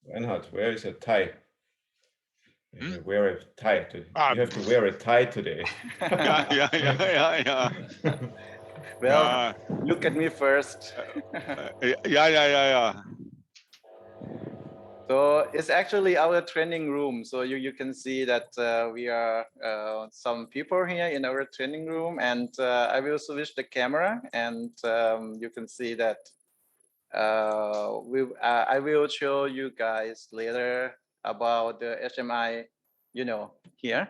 Reinhard, where is a tie? Wear a tie. You have to wear a tie today. Yeah. Well, look at me first. Yeah. So it's actually our training room. So you can see that we are some people here in our training room, and I will switch the camera, and you can see that I will show you guys later about the HMI, here.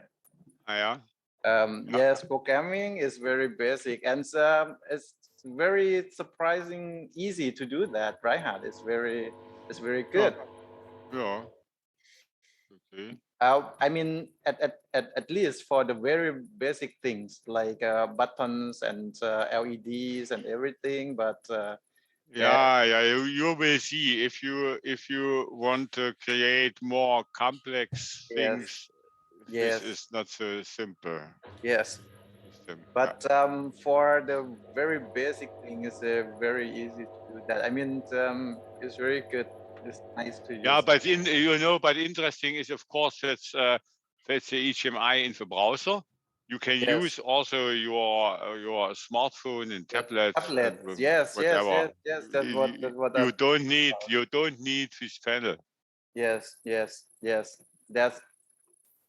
Yes, programming is very basic, and it's very surprising easy to do that, right? It's very good. Yeah. Okay. I mean, at least for the very basic things like buttons and LEDs and everything, but yeah, you will see if you want to create more complex things. Yes. This is not so simple. Yes. But for the very basic thing, it's very easy to do that. I mean, it's very good. It's nice to use. Yeah, but but interesting is of course that's the HMI in the browser. You can use also your smartphone and tablet. Yes. Whatever. That's what you don't need this panel. Yes.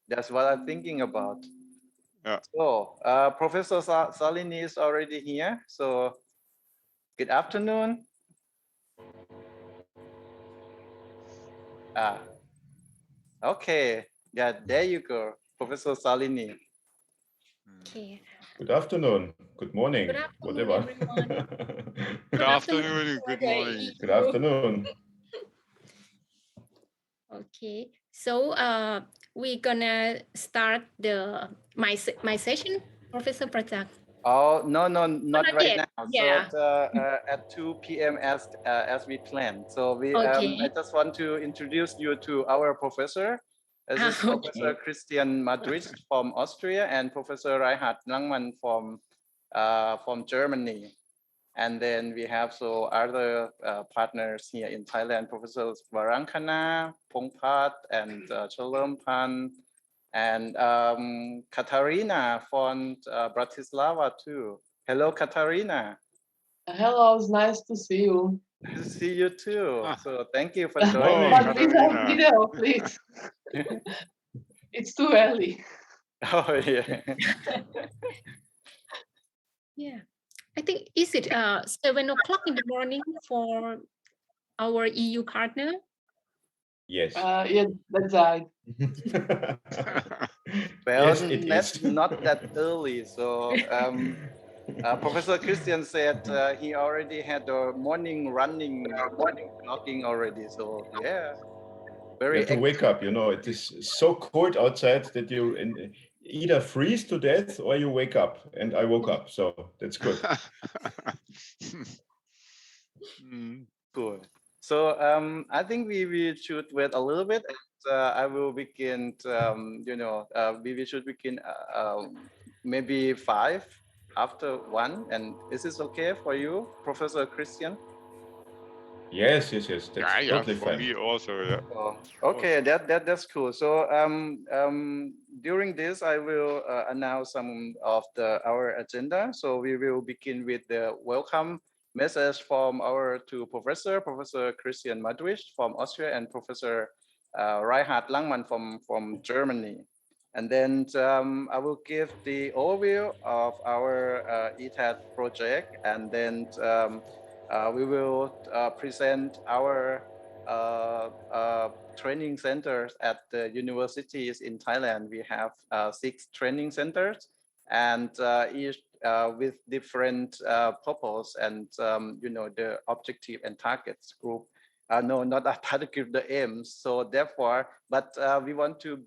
That's what I'm thinking about. Yeah. So Professor Salini is already here. So good afternoon. Okay. Yeah, there you go, Professor Salini. Okay. Good afternoon. Good morning. Good afternoon, whatever. everyone. Good afternoon. Good morning. Good afternoon. Okay. So we're gonna start my session, Professor Prajak. Oh no, not right yet. now. Yeah. So at 2 p.m. as we planned. So I just want to introduce you to our professor. This is Professor Christian Madrid from Austria and Professor Reinhard Langmann from Germany. And then we have other partners here in Thailand, Professors Varankana, Pongpat, and Chalompan, and Katarina from Bratislava too. Hello, Katarina. Hello, it's nice to see you. Nice to see you too. So thank you for joining. But video, please. It's too early. Oh yeah. Yeah. I think, is it 7 o'clock in the morning for our EU partner? Yes. Yeah, that's right. Well, yes, it that's is. not that early. So Professor Christian said he already had a morning jogging already. So yeah, You have to wake up. It is so cold outside that you either freeze to death or you wake up. And I woke up, so that's good. Cool. So I think we should wait a little bit. And, I will begin. We should begin maybe 5 after 1. And is this okay for you, Professor Christian? Yes. That's totally for fine. me also. Yeah. Oh, okay, that's cool. So during this, I will announce some of our agenda. So we will begin with the welcome message from our two Professor Christian Madrid from Austria and Professor Reinhard Langmann from Germany. And then I will give the overview of our Etat project, and then we will present our training centers at the universities in Thailand. We have 6 training centers, and each with different purpose and the objective and targets group. No, not a particular the aims. So therefore, but we want to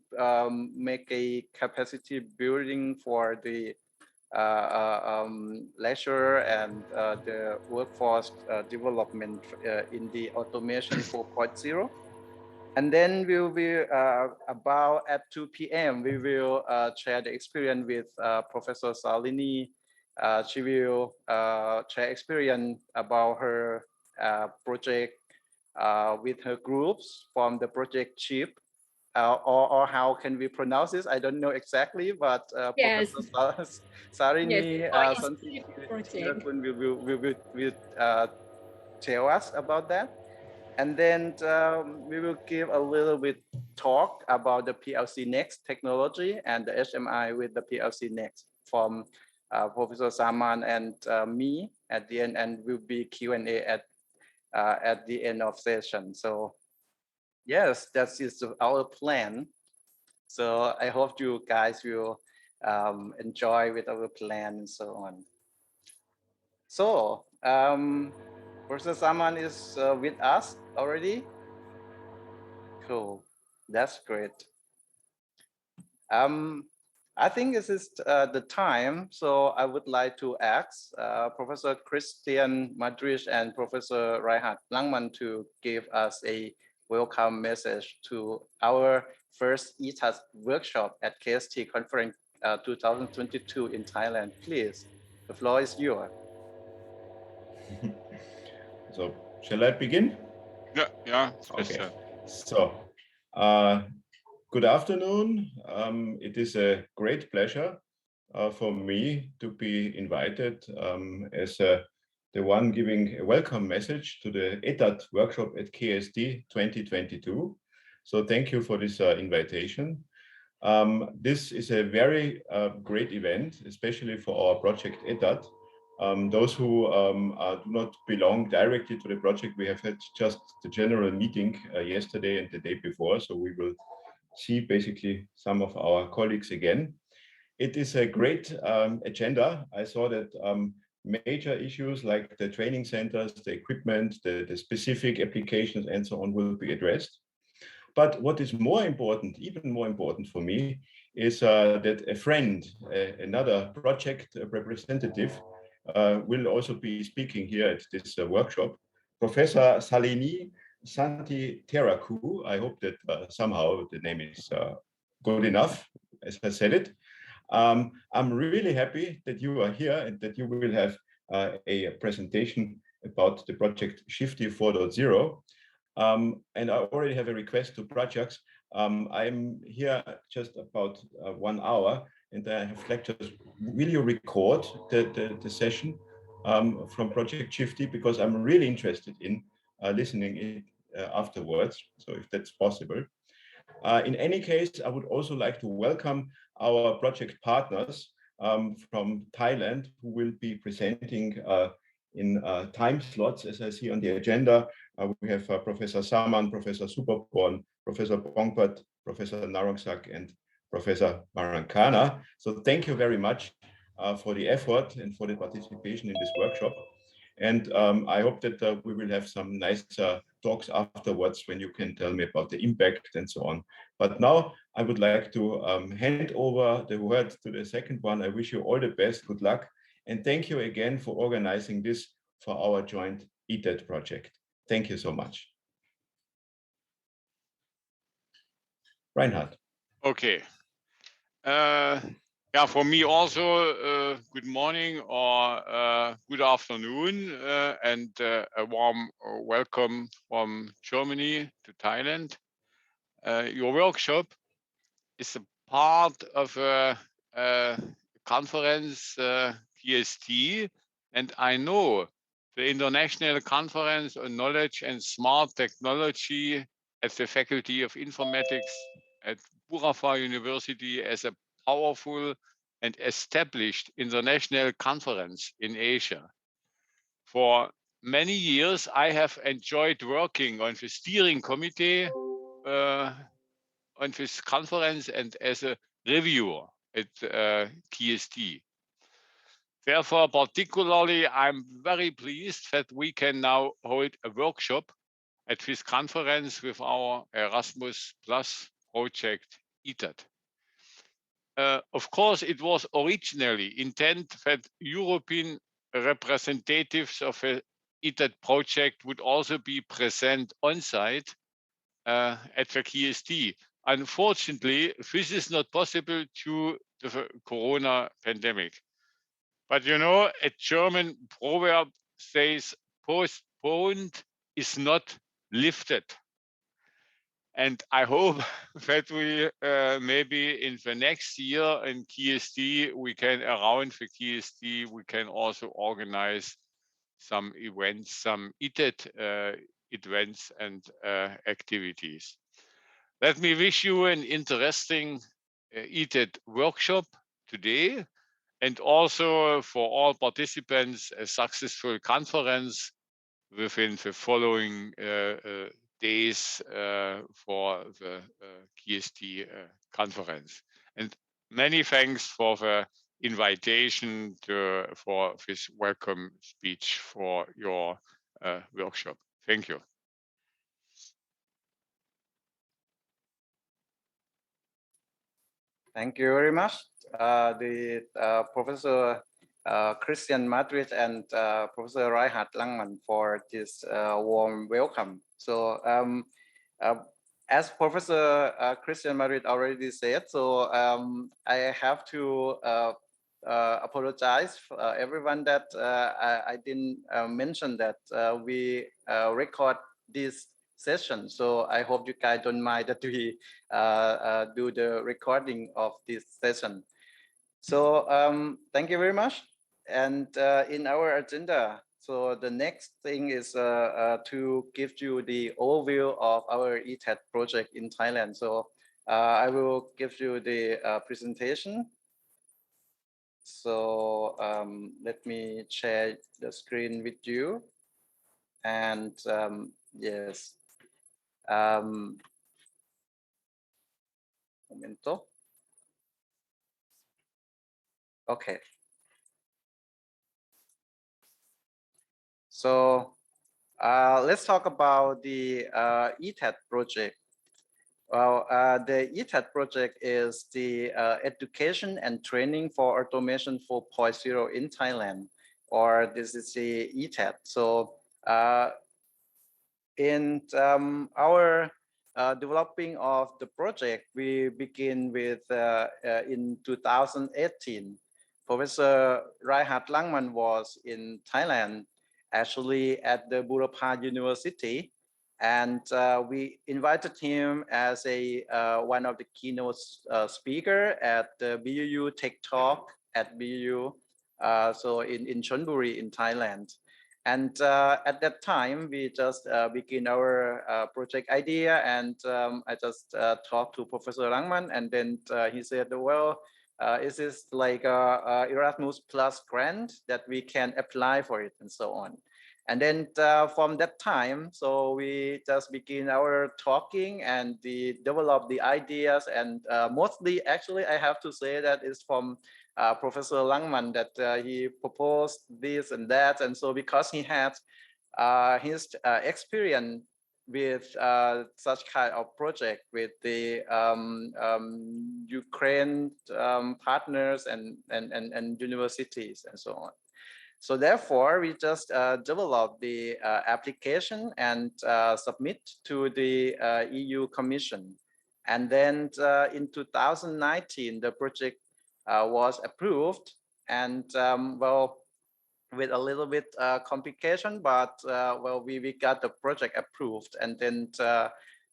make a capacity building for the leisure and the workforce development in the automation 4.0. And then we'll be about at 2 p.m. we will share the experience with Professor Salini. She will share experience about her project with her groups from the project chief, or how can we pronounce this? I don't know exactly, but Yes. Professor Sarini Yes, will tell us about that. And then we will give a little bit talk about the PLC Next technology and the HMI with the PLC Next from Professor Saman and me at the end, and will be Q&A at the end of session. So yes, that is our plan. So I hope you guys will enjoy with our plan and so on. So Professor Saman is with us already. Cool, that's great. I think this is the time, so I would like to ask Professor Christian Madrich and Professor Reinhard Langmann to give us a welcome message to our first Etat workshop at KST Conference 2022 in Thailand. Please, the floor is yours. So, shall I begin? Yeah. Okay. So, good afternoon. It is a great pleasure for me to be invited as the one giving a welcome message to the Etat workshop at KST 2022. So thank you for this invitation. This is a very great event, especially for our project Etat. Those who do not belong directly to the project, we have had just the general meeting yesterday and the day before, so we will see basically some of our colleagues again. It is a great agenda. I saw that major issues like the training centers, the equipment, the specific applications and so on will be addressed. But what is more important, even more important for me, is that a friend, another project representative, will also be speaking here at this workshop. Professor Salini Santi Teraku, I hope that somehow the name is good enough, as I said it. I'm really happy that you are here and that you will have a presentation about the project Shyfte 4.0. And I already have a request to projects. I'm here just about 1 hour and I have lectures. Will you record the session from Project Shyfte? Because I'm really interested in listening it afterwards, so if that's possible. In any case, I would also like to welcome our project partners from Thailand who will be presenting in time slots, as I see on the agenda. We have Professor Saman, Professor Superborn, Professor Bongpat, Professor Narongsak, and Professor Marankana. So thank you very much for the effort and for the participation in this workshop. And I hope that we will have some nice talks afterwards when you can tell me about the impact and so on. But now I would like to hand over the word to the second one. I wish you all the best, good luck. And thank you again for organizing this for our joint Etat project. Thank you so much. Reinhard. Okay. Yeah, for me also, good morning or good afternoon and a warm welcome from Germany to Thailand. Your workshop is a part of a conference, KST, and I know the International Conference on Knowledge and Smart Technology at the Faculty of Informatics at Burapha University as a powerful and established international conference in Asia. For many years, I have enjoyed working on the steering committee on this conference and as a reviewer at KST. Therefore, particularly, I'm very pleased that we can now hold a workshop at this conference with our Erasmus Plus project, Etat. Of course, it was originally intended that European representatives of the Etat project would also be present on site at the KST. Unfortunately, this is not possible due to the Corona pandemic. But you know, a German proverb says, postponed, is not lifted. And I hope that we maybe in the next year in KST, we can around the KST, we can also organize some events, some Etat events and activities. Let me wish you an interesting Etat workshop today, and also for all participants a successful conference within the following days for the KST conference. And many thanks for the invitation for this welcome speech for your workshop. Thank you. Thank you very much, Professor Christian Madrid and Professor Reinhard Langmann for this warm welcome. So as Professor Christian Madrid already said, so I have to apologize for everyone that I didn't mention that we record this session. So I hope you guys don't mind that we do the recording of this session. So thank you very much. And in our agenda, so the next thing is to give you the overview of our Etat project in Thailand. So I will give you the presentation. So let me share the screen with you. And yes. Momento. Okay. So let's talk about the Etat project. Well, the Etat project is the Education and Training for Automation 4.0 in Thailand, or this is the Etat. So in our developing of the project, we begin with in 2018. Professor Reinhard Langmann was in Thailand, actually at the Burapha University, and we invited him as a one of the keynote speaker at the BUU Tech Talk at BUU, so in Chonburi in Thailand. And at that time, we just begin our project idea, and I just talked to Professor Langmann, and then he said, well, is this like a Erasmus Plus grant that we can apply for it, and so on. And then from that time, so we just begin our talking and develop the ideas, and mostly, actually, I have to say that is from Professor Langmann that he proposed this and that, and so because he had his experience with such kind of project with the Ukraine partners and universities and so on. So therefore, we just develop the application and submit to the EU Commission. And then in 2019, the project was approved, and well, with a little bit complication, but well, we got the project approved, and then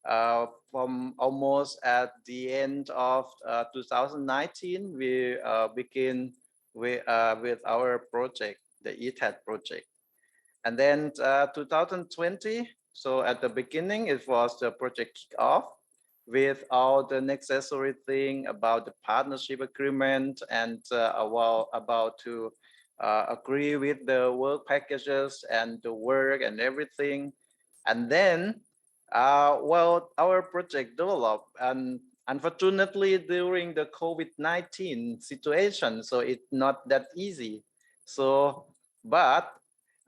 from almost at the end of 2019, we begin with our project, the Etat project, and then 2020. So at the beginning, it was the project kickoff with all the necessary thing about the partnership agreement and about to agree with the work packages and the work and everything. And then, well, our project developed, and unfortunately during the COVID-19 situation, so it's not that easy. So, but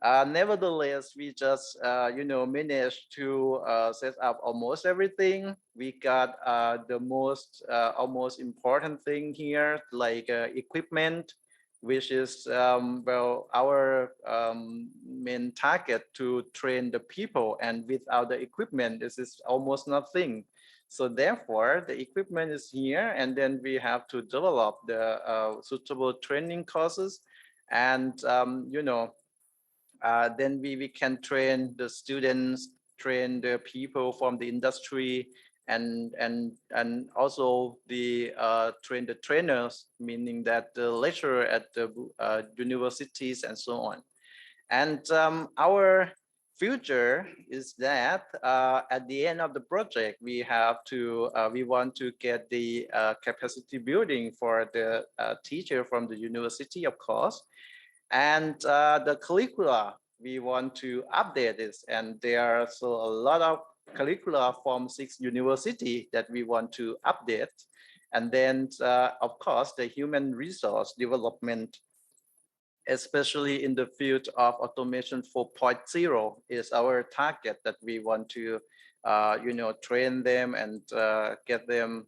nevertheless, we just, you know, managed to set up almost everything. We got the most almost important thing here, like equipment, which is, well, our main target to train the people. And without the equipment, this is almost nothing. So therefore, the equipment is here, and then we have to develop the suitable training courses. And, you know, then we can train the students, train the people from the industry, and also the train the trainers, meaning that the lecturer at the universities and so on. And our future is that at the end of the project, we want to get the capacity building for the teacher from the university, of course, and the curricula. We want to update this, and there are so a lot of curricula from 6 universities that we want to update. And then, of course, the human resource development, especially in the field of automation 4.0, is our target, that we want to train them and get them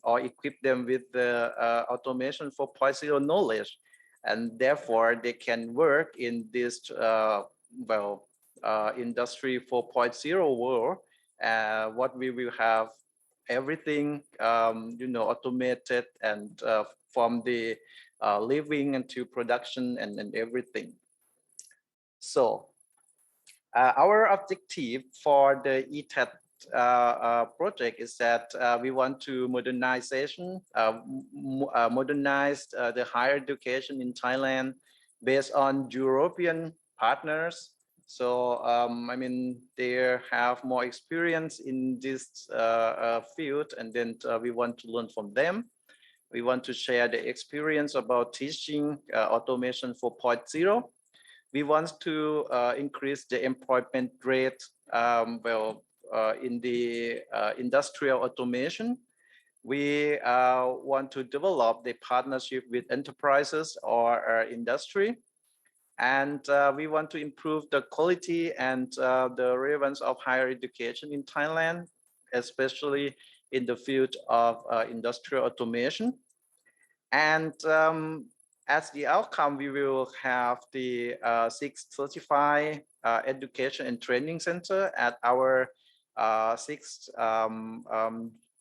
or equip them with the automation 4.0 knowledge, and therefore they can work in this industry 4.0 world. What we will have everything automated, and from the living into production and everything. So our objective for the Etat project is that we want to modernize the higher education in Thailand based on European partners. So I mean, they have more experience in this field, and then we want to learn from them. We want to share the experience about teaching automation 4.0. We want to increase the employment rate in the industrial automation. We want to develop the partnership with enterprises or industry. And we want to improve the quality and the relevance of higher education in Thailand, especially in the field of industrial automation. And as the outcome, we will have the 6 certified education and training center at our 6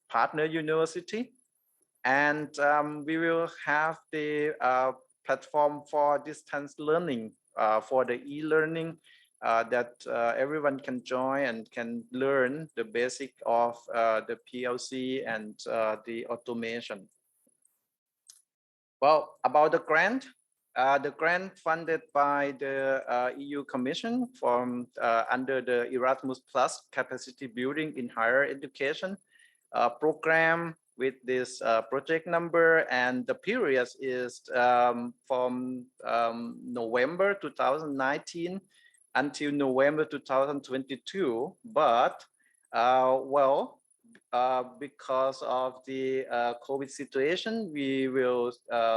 partner university. And we will have the platform for distance learning, for the e-learning, that everyone can join and can learn the basic of the PLC and the automation. Well, about the grant funded by the EU Commission from under the Erasmus Plus Capacity Building in Higher Education program, with this project number, and the period is from November 2019 until November 2022. But because of the COVID situation, we will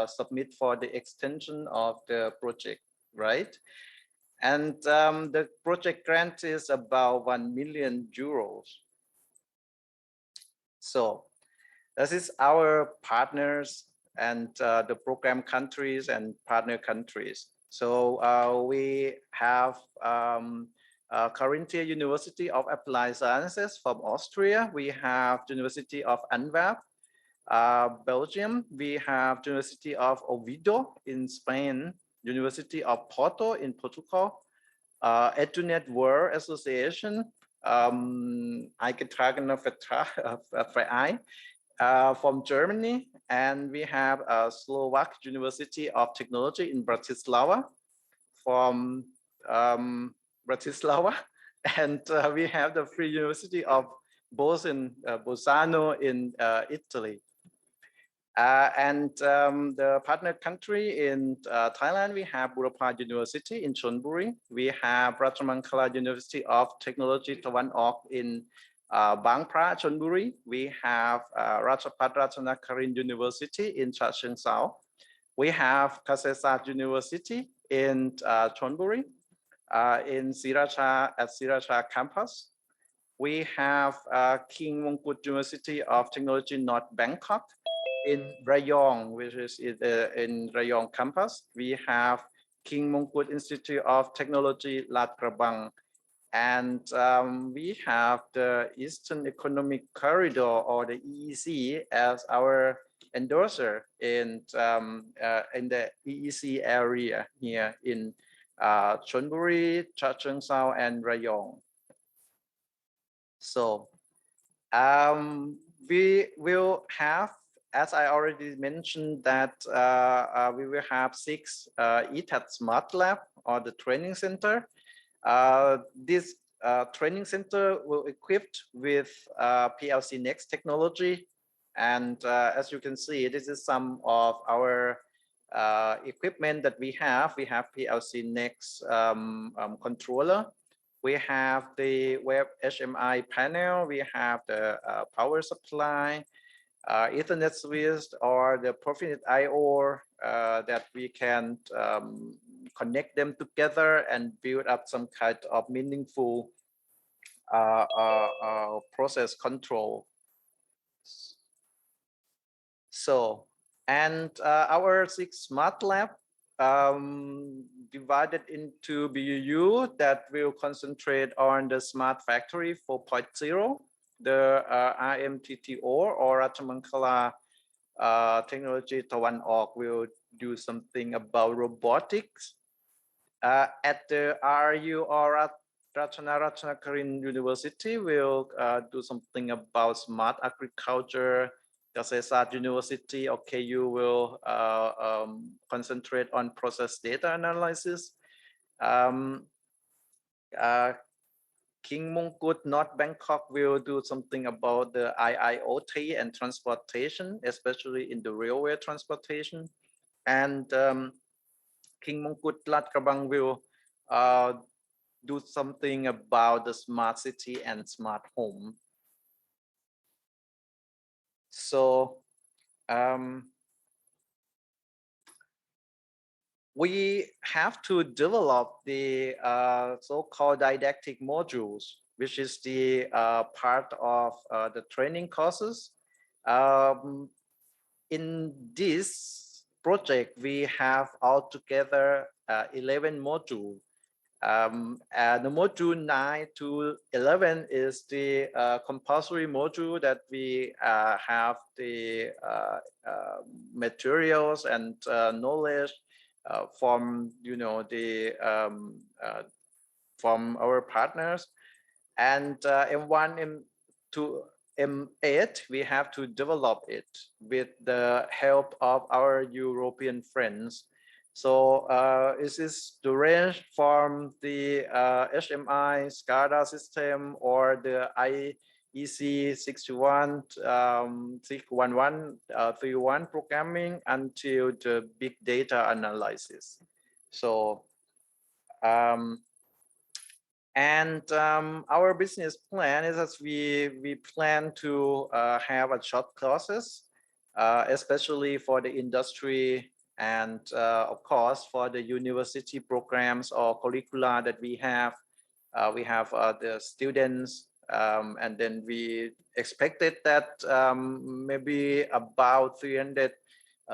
submit for the extension of the project, right? And the project grant is about 1 million euros. So this is our partners and the program countries and partner countries. So we have Carinthia University of Applied Sciences from Austria. We have University of Antwerp, Belgium. We have University of Oviedo in Spain, University of Porto in Portugal, Etunet World Association, Eingetragener Verein from Germany, and we have Slovak University of Technology in Bratislava from Bratislava, and we have the Free University of Bolzano in Italy. And the partner country in Thailand, we have Burapha University in Chonburi. We have Rajamangala University of Technology Tawanok in Bang Phra, Chonburi. We have Rajapat Ratanakarin University in Chachoengsao. We have Kasetsart University in Chonburi, in Siracha at Siracha campus. We have King Mongkut University of Technology North Bangkok in Rayong, which is in Rayong campus. We have King Mongkut Institute of Technology Lat Krabang. And we have the Eastern Economic Corridor, or the EEC, as our endorser in the EEC area here in Chonburi, Chachoengsao, and Rayong. So we will have, as I already mentioned, that we will have 6 Etat Smart Lab or the training center. This training center will equipped with PLC Next technology. And as you can see, this is some of our equipment that we have. We have PLC Next controller. We have the web HMI panel. We have the power supply, Ethernet switch, or the Profinet IO that we can connect them together and build up some kind of meaningful process control. So, and our 6 smart lab divided into BUU that will concentrate on the Smart Factory 4.0, the RMTTO or Ratchamankala Technology Tawanorg will do something about robotics. At the RU or Ratchanakarin University will do something about smart agriculture. Kasesat University or KU will concentrate on process data analysis. King Mongkut, North Bangkok will do something about the IIoT and transportation, especially in the railway transportation. And King Mongkut, Lat Krabang will do something about the smart city and smart home. So we have to develop the so-called didactic modules, which is the part of the training courses. In this project, we have altogether 11 modules. The module 9 to 11 is the compulsory module that we have the materials and knowledge from the from our partners, and M1, M2, M8 we have to develop it with the help of our European friends. So this is the range from the HMI SCADA system or the IEC 61, 611, 31 programming until the big data analysis. So our business plan is that we plan to have a short courses, especially for the industry and of course for the university programs or curricula that we have. We have the students, and then we expected that maybe about 300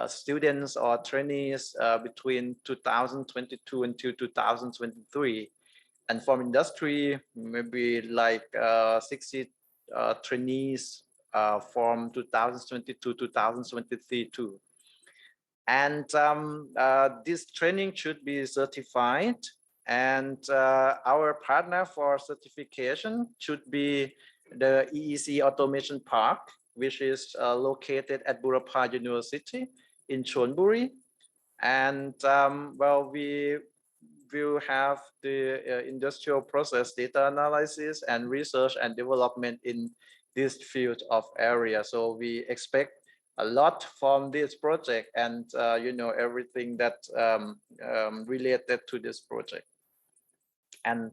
students or trainees between 2022 until 2023. And from industry, maybe like 60 trainees from 2022 to 2023 too. And this training should be certified, and our partner for certification should be the EEC Automation Park, which is located at Burapha University in Chonburi. And well, we will have the industrial process data analysis and research and development in this field of area. So we expect a lot from this project, and everything that related to this project. And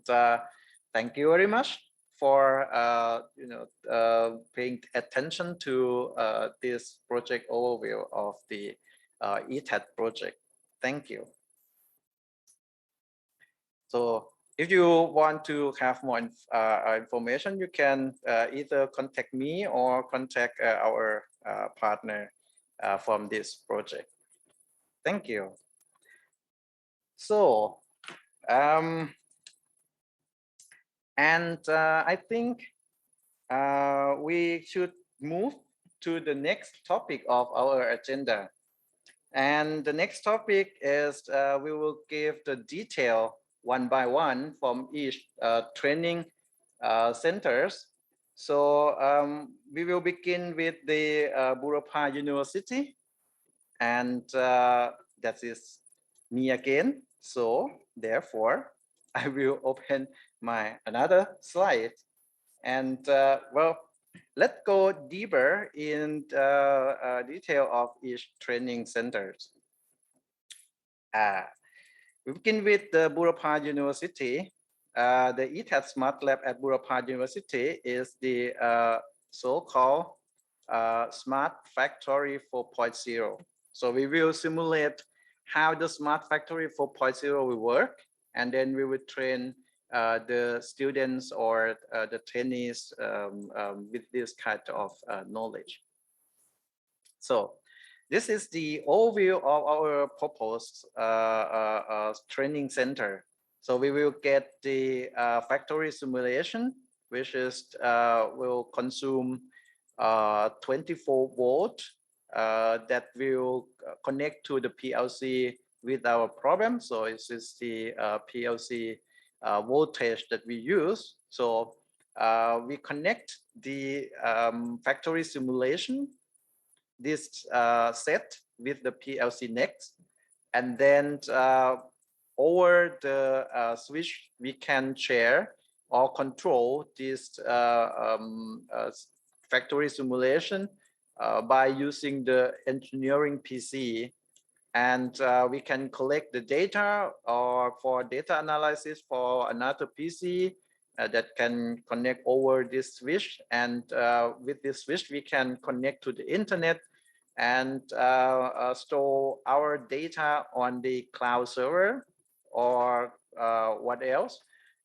thank you very much for paying attention to this project overview of the Etat project. Thank you. So if you want to have more information, you can either contact me or contact our partner from this project. Thank you. So, I think we should move to the next topic of our agenda. And the next topic is we will give the detail one by one from each training centers. So we will begin with the Burapha University, and that is me again. So therefore, I will open my another slide, and well, let's go deeper in detail of each training centers. We begin with the Burapha University. The Etat Smart Lab at Burapha University is the so-called Smart Factory 4.0. So we will simulate how the Smart Factory 4.0 will work, and then we will train the students or the trainees with this kind of knowledge. So this is the overview of our proposed training center. So we will get the factory simulation, which is will consume 24 volt that will connect to the PLC with our problem. So this is the PLC voltage that we use. So we connect the factory simulation, this set with the PLC next, and then over the switch we can share or control this factory simulation by using the engineering PC, and we can collect the data or for data analysis for another PC that can connect over this switch, and with this switch we can connect to the internet and store our data on the cloud server or what else.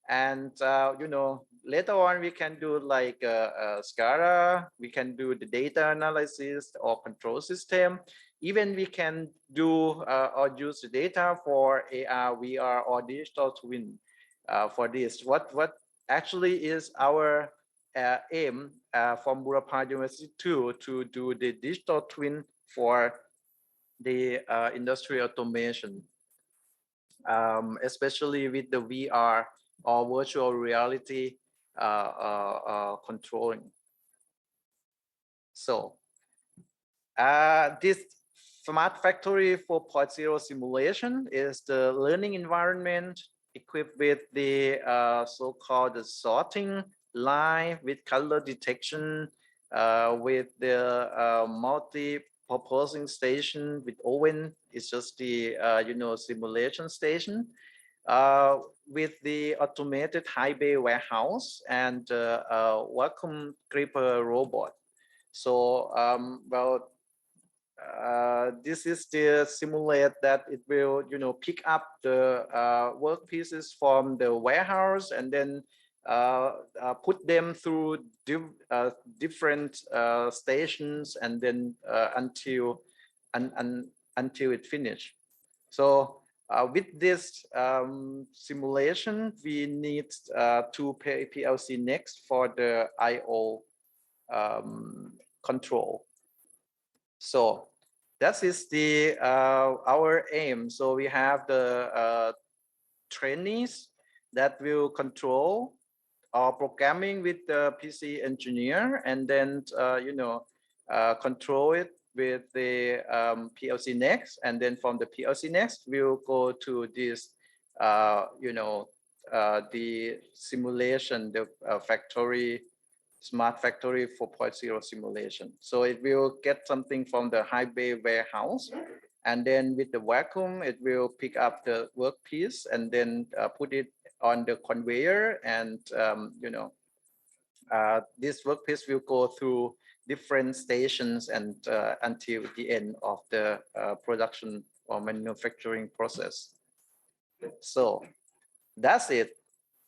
And you know, later on we can do like SCADA, we can do the data analysis or control system. Even we can do or use the data for AR, VR or digital twin for this. What actually is our aim from Burapha University to do the digital twin for the industrial automation, especially with the VR or virtual reality controlling. So this Smart Factory 4.0 simulation is the learning environment equipped with the so-called the sorting line with color detection, with the multi-purposing station with oven. It's just the you know, simulation station, with the automated high bay warehouse and vacuum gripper robot. So well, this is the simulate that it will, you know, pick up the work pieces from the warehouse and then put them through different stations, and then until it finish. So with this simulation, we need two PLC next for the I/O control. So that is the our aim. So we have the trainees that will control our programming with the PC engineer, and then you know, control it with the PLC next, and then from the PLC next we'll go to this you know, the simulation, the factory Smart Factory 4.0 simulation. So it will get something from the high bay warehouse, and then with the vacuum it will pick up the workpiece and then put it on the conveyor, and you know, this workpiece will go through different stations and until the end of the production or manufacturing process. So that's it.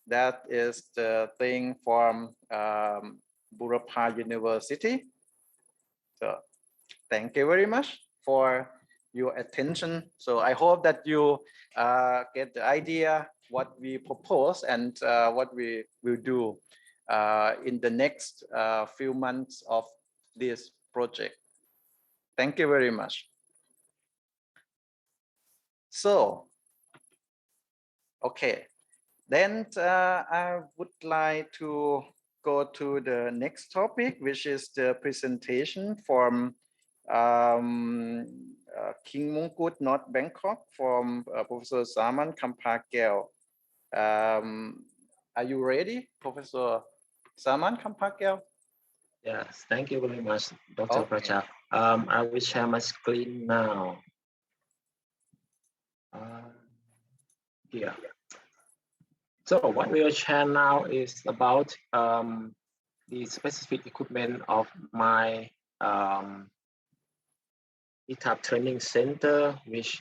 That is the thing from Burapha University. So thank you very much for your attention. So I hope that you get the idea what we propose and what we will do in the next few months of this project. Thank you very much. So, okay. Then I would like to go to the next topic, which is the presentation from King Mongkut, North Bangkok, from Professor Saman Kampakel. Are you ready, Professor Saman Kampakel? Yes, thank you very much, Dr. Prachap. I will share my screen now. Here. So what we will share now is about the specific equipment of my Etat training center, which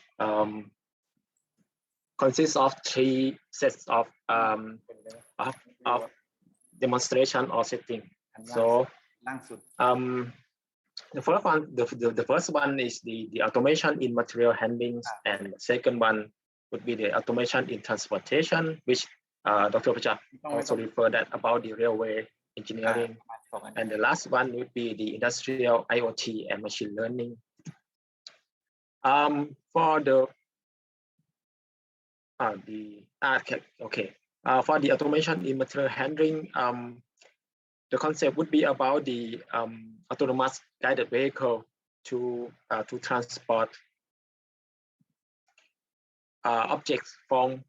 consists of 3 sets of demonstration or setting. So the first one is the automation in material handling, and the second one would be the automation in transportation, which Dr. Prachap also referred that about the railway engineering. And the last one would be the industrial IoT and machine learning. For the for the automation in material handling, the concept would be about the autonomous guided vehicle to transport objects from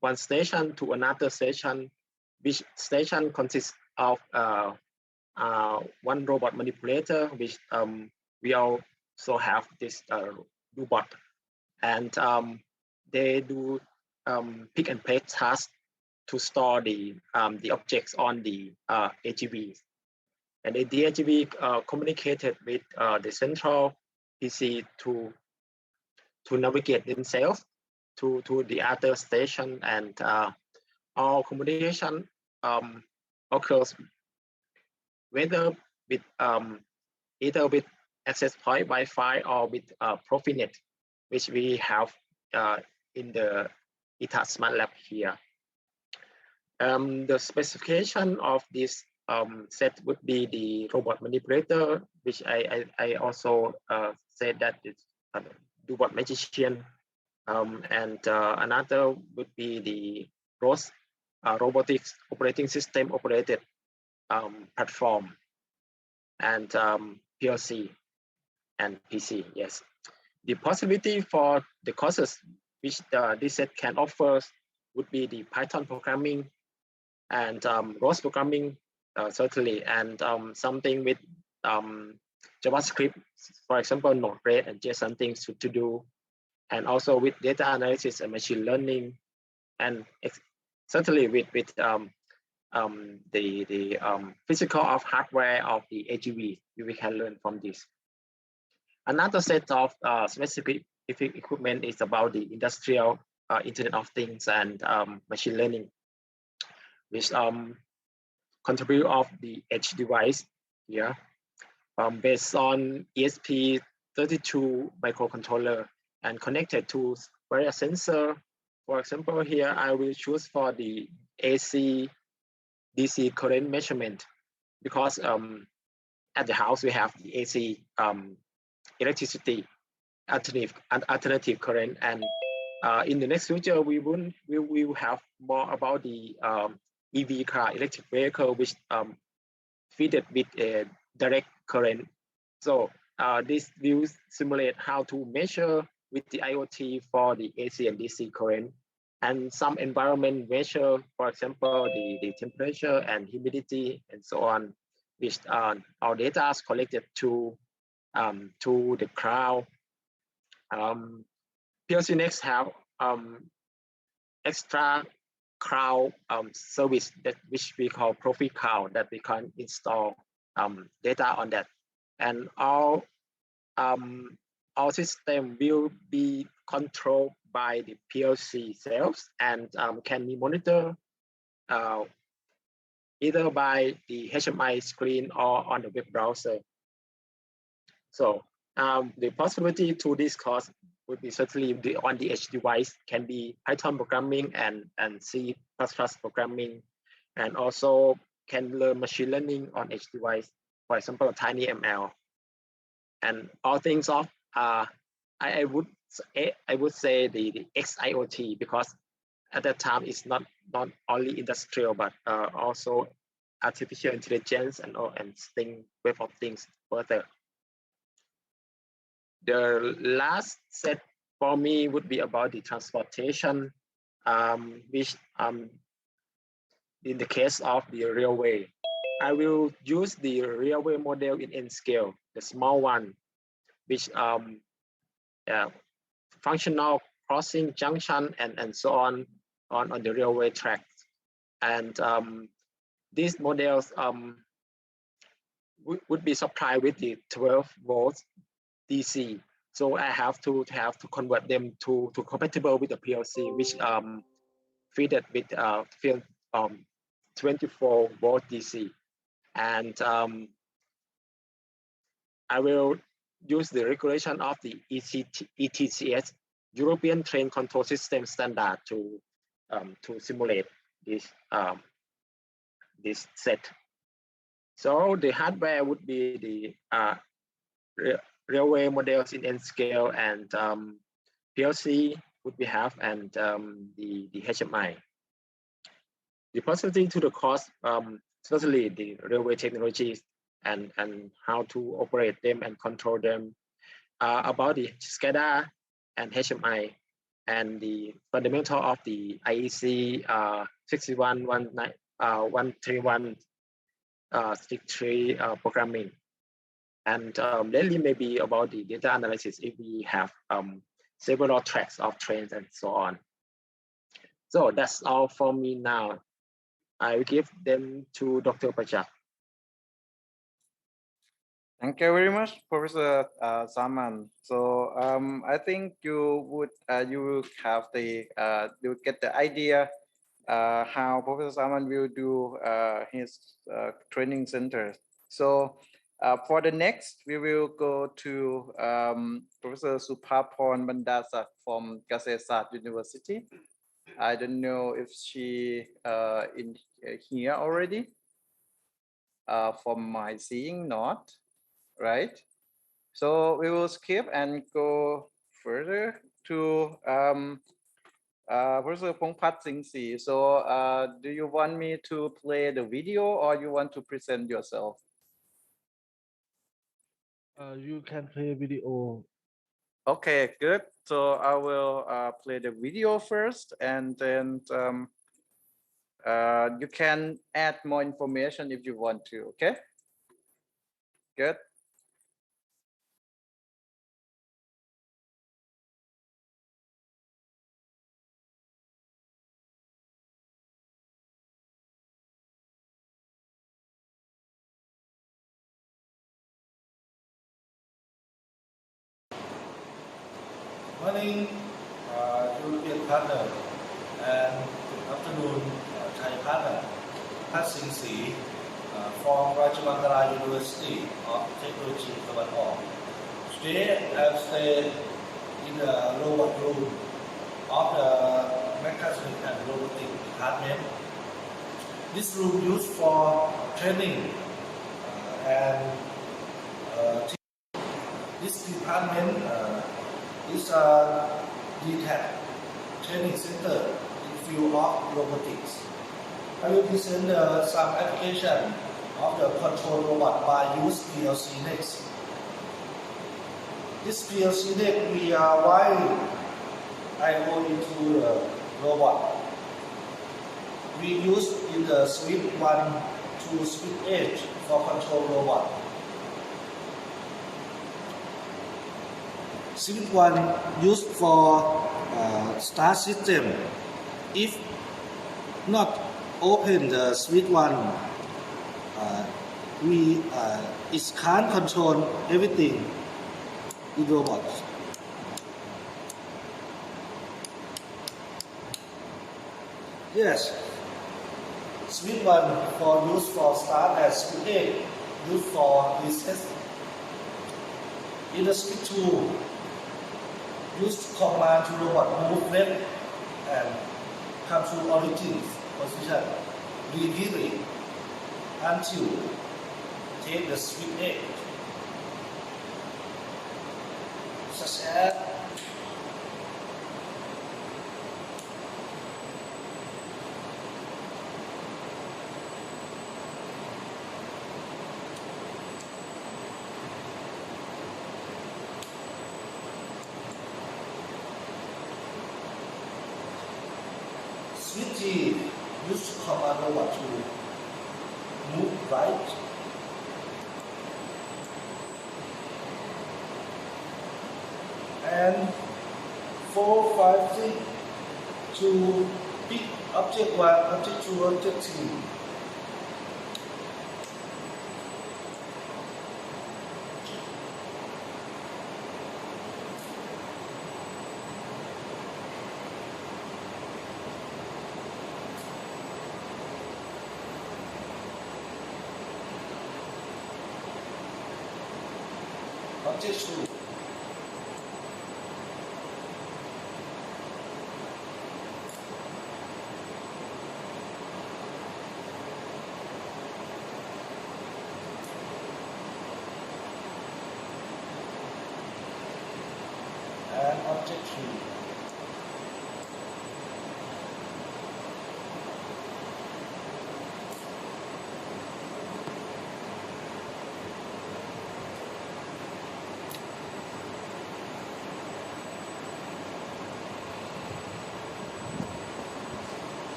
one station to another station, which station consists of one robot manipulator, which we also have this robot, and they do pick and place tasks to store the objects on the AGVs, and the AGV communicated with the central PC to navigate themselves to the other station, and all communication occurs whether with either with access point Wi-Fi or with Profinet, which we have in the Etat Smart Lab here. The specification of this set would be the robot manipulator, which I also said that it's a robot magician, and another would be the ROS, robotics operating system operated platform, and PLC and PC. Yes, the possibility for the courses which this set can offer would be the Python programming and ROS programming, certainly, and something with JavaScript, for example, Node-RED and JSON things to do, and also with data analysis and machine learning, and certainly with the physical of hardware of the AGV, we can learn from this. Another set of specific equipment is about the industrial Internet of Things and machine learning, which contribute of the edge device here, based on ESP32 microcontroller and connected to various sensor. For example, here I will choose for the AC DC current measurement, because at the house we have the AC electricity alternative current, and in the next future we will have more about the EV car, electric vehicle, which fitted with a direct current. So this will simulate how to measure with the IoT for the AC and DC current, and some environment measure, for example, the temperature and humidity and so on, which our data is collected to the cloud. PLC Next have extra cloud service which we call Profi Cloud, that we can install data on that, and our system will be controlled by the PLC itself, and can be monitored either by the HMI screen or on the web browser. So the possibility to this course would be certainly on the edge device can be Python programming and C++ programming, and also can learn machine learning on edge device, for example, TinyML, and all things of I would say the XIoT, because at that time is not only industrial, but also artificial intelligence and thing, web of things further. The last set for me would be about the transportation, which in the case of the railway, I will use the railway model in N scale, the small one, which functional crossing junction and so on the railway track. And these models would be supplied with the 12 volts DC. So I have to convert them to compatible with the PLC, which fitted with 24 volt DC. And I will use the regulation of the ETCS, European Train Control System standard, to simulate this set. So the hardware would be the railway models in N scale, and PLC would be have, and the HMI. The possibility to the cost, certainly the railway technologies and how to operate them and control them, about the SCADA and HMI, and the fundamental of the IEC 61131 63 programming. And lately maybe about the data analysis if we have several tracks of trains and so on. So that's all for me now. I will give them to Dr. Pachak. Thank you very much, Professor Saman. So I think you will have the you get the idea how Professor Saman will do his training center. So for the next, we will go to Professor Supaporn Bandasak from KST University. I don't know if she in here already. From my seeing, not. Right, so we will skip and go further to Professor Pongpat Singsi. So do you want me to play the video or you want to present yourself? You can play video. Okay, good. So I will play the video first, and then you can add more information if you want to. Okay, good. Morning, European partner, and good afternoon, Thai partner. Pat Sing Si from Chiangmai University of Technology, Thailand. Today, I stay in the robot room of the mechanics and robotics department. This room used for training and this department is a Etat training center in field of robotics. I will present some application of the control robot by use PLC next. This PLC next we are wiring I/O into the robot. We use in the switch 1 to switch 8 for control robot. Switch 1 used for start system. If not open the switch 1, it can't control everything in robot. Yes, switch 1 for use for start and switch 8 used for reset. In the switch 2, use command to robot move left and come to origin position repeatedly until take the switch 8. Such as switch key use command over to move right. And 4, 5, 6 to pick object 1, object 2, object 3. Object 2. And object 3.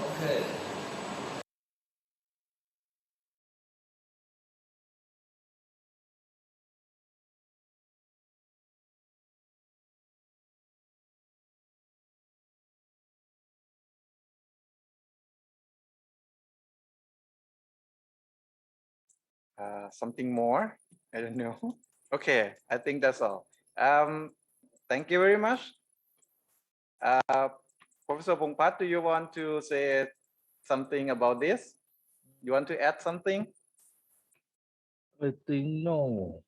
Okay. Something more? I don't know. Okay, I think that's all. Thank you very much. Professor Pongpat, do you want to say something about this? You want to add something? I think no.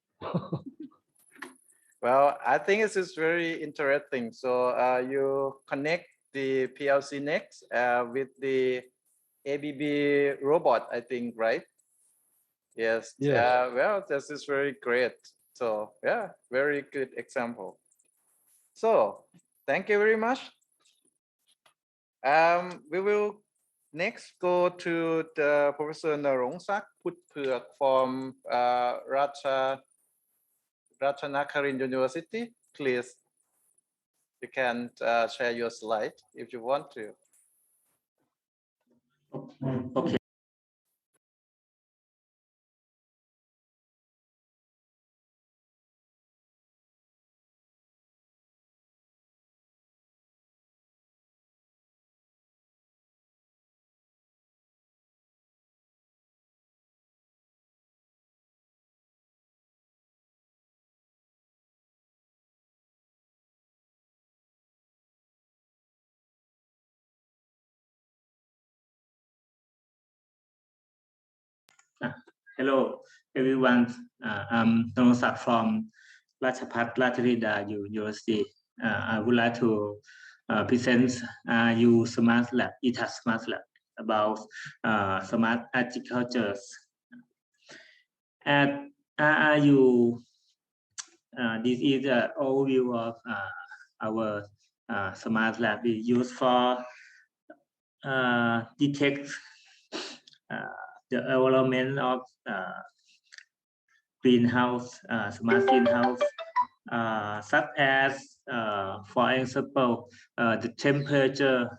Well, I think this is very interesting. So you connect the PLC Next with the ABB robot, I think, right? Yes. Yes. Well, this is very great. So yeah, very good example. So thank you very much. We will next go to the Professor Narongsak Putphuak from Ratchanakarin University. Please, you can share your slide if you want to. Okay. Hello, everyone. I'm Nosak from Ratchapat University. I would like to present you Smart Lab, Etat Smart Lab about smart agriculture. At RRU, this is an overview of our Smart Lab. We use for detect the development of greenhouse, smart greenhouse, such as, for example, the temperature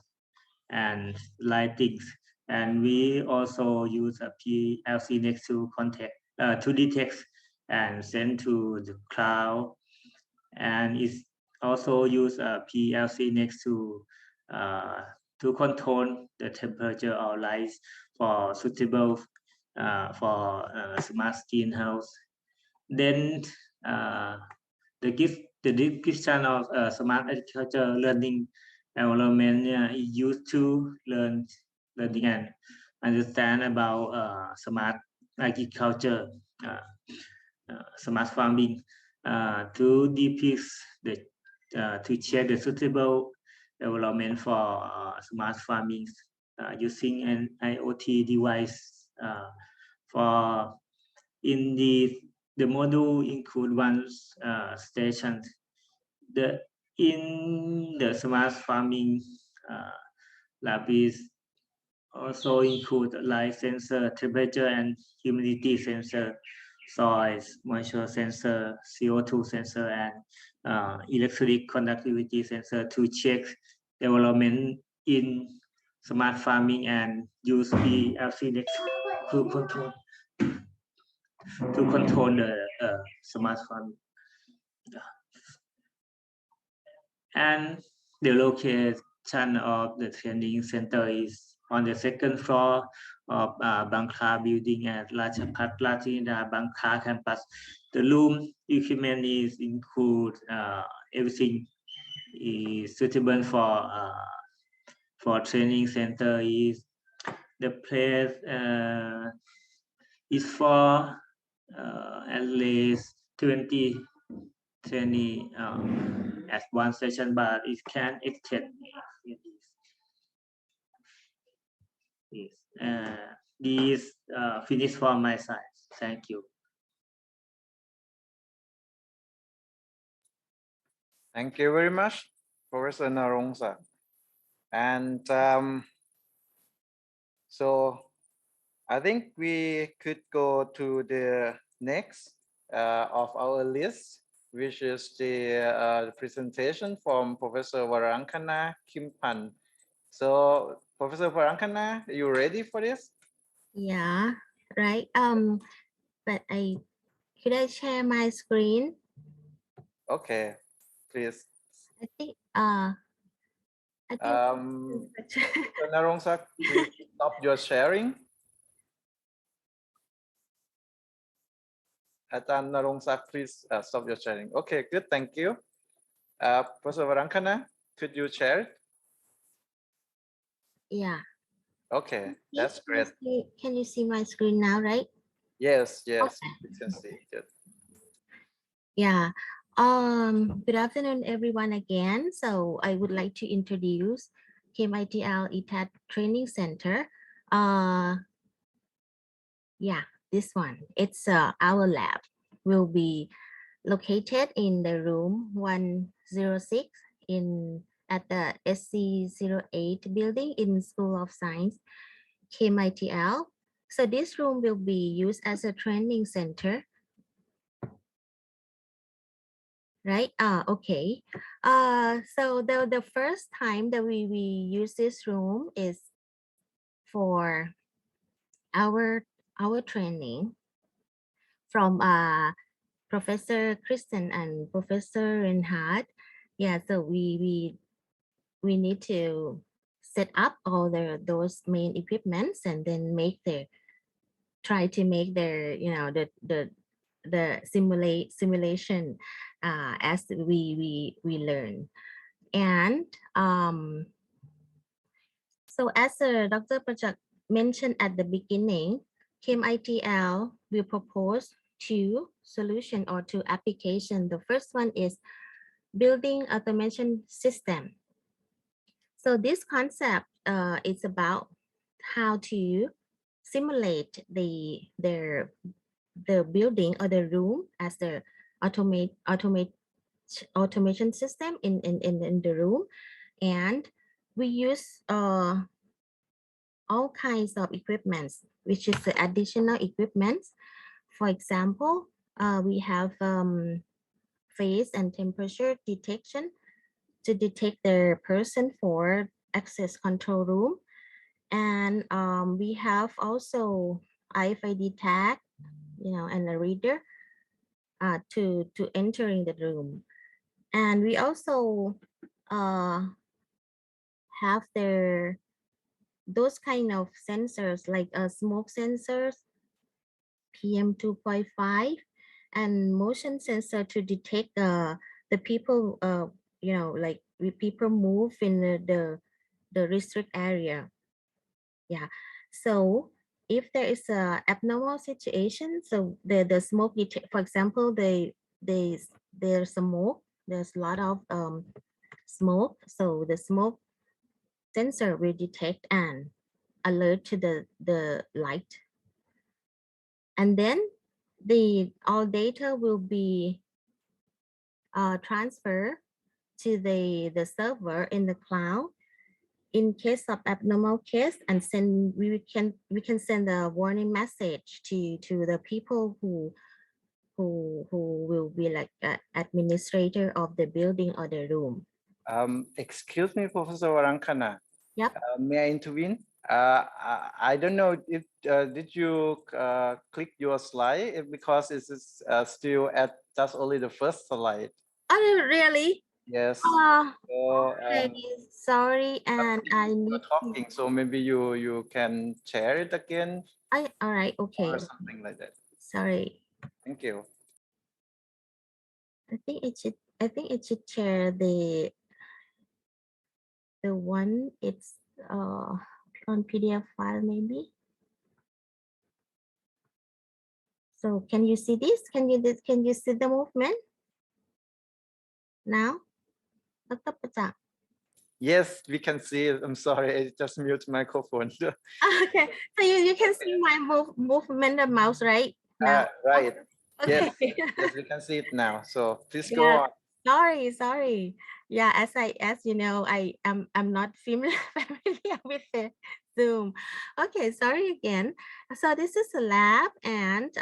and lighting. And we also use a PLC next to contact to detect and send to the cloud. And it's also use a PLC next to control the temperature or light for suitable for smart greenhouse. Then the description of smart agriculture learning environment is used to learning and understand about smart agriculture, smart farming, to depict the to check the suitable development for smart farming using an IoT device. For in the module include one station. In the smart farming lab is also include light sensor, temperature and humidity sensor, soil moisture sensor, CO2 sensor, and electric conductivity sensor to check development in smart farming and use PLC next to control the smart farming. And the location of the training center is on the second floor of Bangkok building at Rajapat Latinda Bangkok campus. The room equipment is include everything is suitable for training center. Is the place is for at least 20 training at one session, but it can extend. This finish for my side. Thank you. Thank you very much, Professor Narongsak. And so I think we could go to the next of our list, which is the presentation from Professor Varankana Kimpan. So Professor Varankana, are you ready for this? Yeah, right. But could I share my screen? Okay, please. I think Narongsak, please stop your sharing. Atan Narongsak, please stop your sharing. Okay, good, thank you. Professor Varankana, could you share it? Yeah. Okay, that's great. Can you see my screen now, right? Yes, yes, okay. we can see it. Yeah. Good afternoon, everyone again. So I would like to introduce KMITL Etat Training Center. Yeah, this one. It's our lab. Will be located in the room 106 at the SC08 building in School of Science, KMITL. So this room will be used as a training center. Right? Okay. So the first time that we use this room is for our training from Professor Kristen and Professor Reinhardt. Yeah, so we need to set up all those main equipments and then try to make their the simulation as we learn. And so as Dr. Prajak mentioned at the beginning, KMITL will propose two solution or two application. The first one is building automation system. So this concept is about how to simulate the building or the room as the automation system in the room, and we use all kinds of equipments, which is the additional equipments. For example, we have phase and temperature detection to detect the person for access control room. And we have also RFID tag, and a reader to entering the room. And we also have those kind of sensors like smoke sensors, PM 2.5, and motion sensor to detect the people, like people move in the restrict area. Yeah, so if there is a abnormal situation, so the smoke detect, for example, there's smoke, there's a lot of smoke, so the smoke sensor will detect and alert to the light, and then all data will be transferred to the server in the cloud. In case of abnormal case, and we can send a warning message to the people who will be like administrator of the building or the room. Excuse me, Professor Warankana. Yep. May I intervene? I don't know if did you click your slide because it is still at just only the first slide. Oh, really? Yes. Oh, So, okay. Sorry, and I need talking. So maybe you can share it again. All right. Okay. Or something like that. Sorry. Thank you. I think it should share the one it's on PDF file maybe. So can you see this? Can you see the movement now? Dr. Pachak? Yes, we can see it. I'm sorry, I just mute microphone. Okay, so you can see my movement of mouse right now. Right. Okay. Yes, we can see it now. So please go Yeah. on. Sorry. Yeah, as you know, I'm not familiar with the Zoom. Okay, sorry again. So this is a lab, and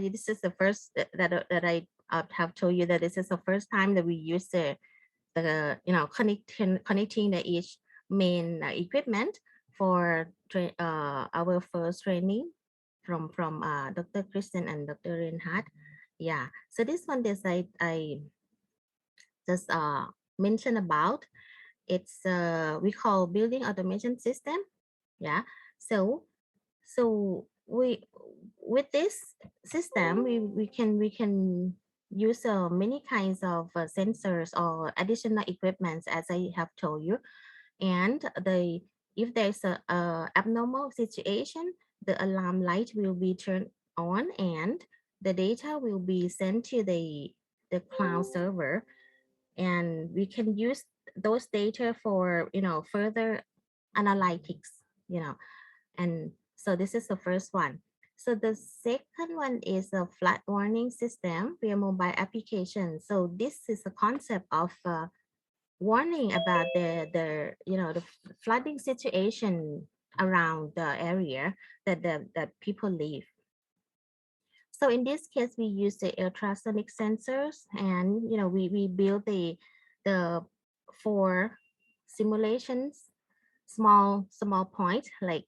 this is the first that I have told you that this is the first time that we use the connecting the each main equipment for our first training from Dr. Kristen and Dr. Reinhardt. Yeah, so this one I just mentioned about. It's we call building automation system. Yeah, so we with this system we can use many kinds of sensors or additional equipments as I have told you, and if there's a abnormal situation, the alarm light will be turned on and the data will be sent to the cloud server, and we can use those data for further analytics, and so this is the first one. So the second one is a flood warning system via mobile application. So this is a concept of warning about the flooding situation around the area that people live. So in this case, we use the ultrasonic sensors, and we build the 4 simulations, small point like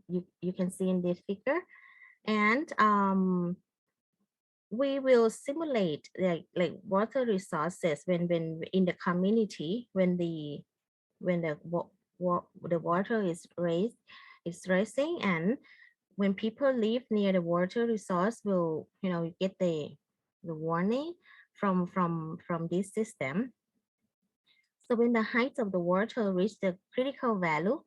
you can see in this figure, and we will simulate like water resources when in the community when the water is rising, and when people live near the water resource will get the warning from this system. So when the height of the water reach the critical value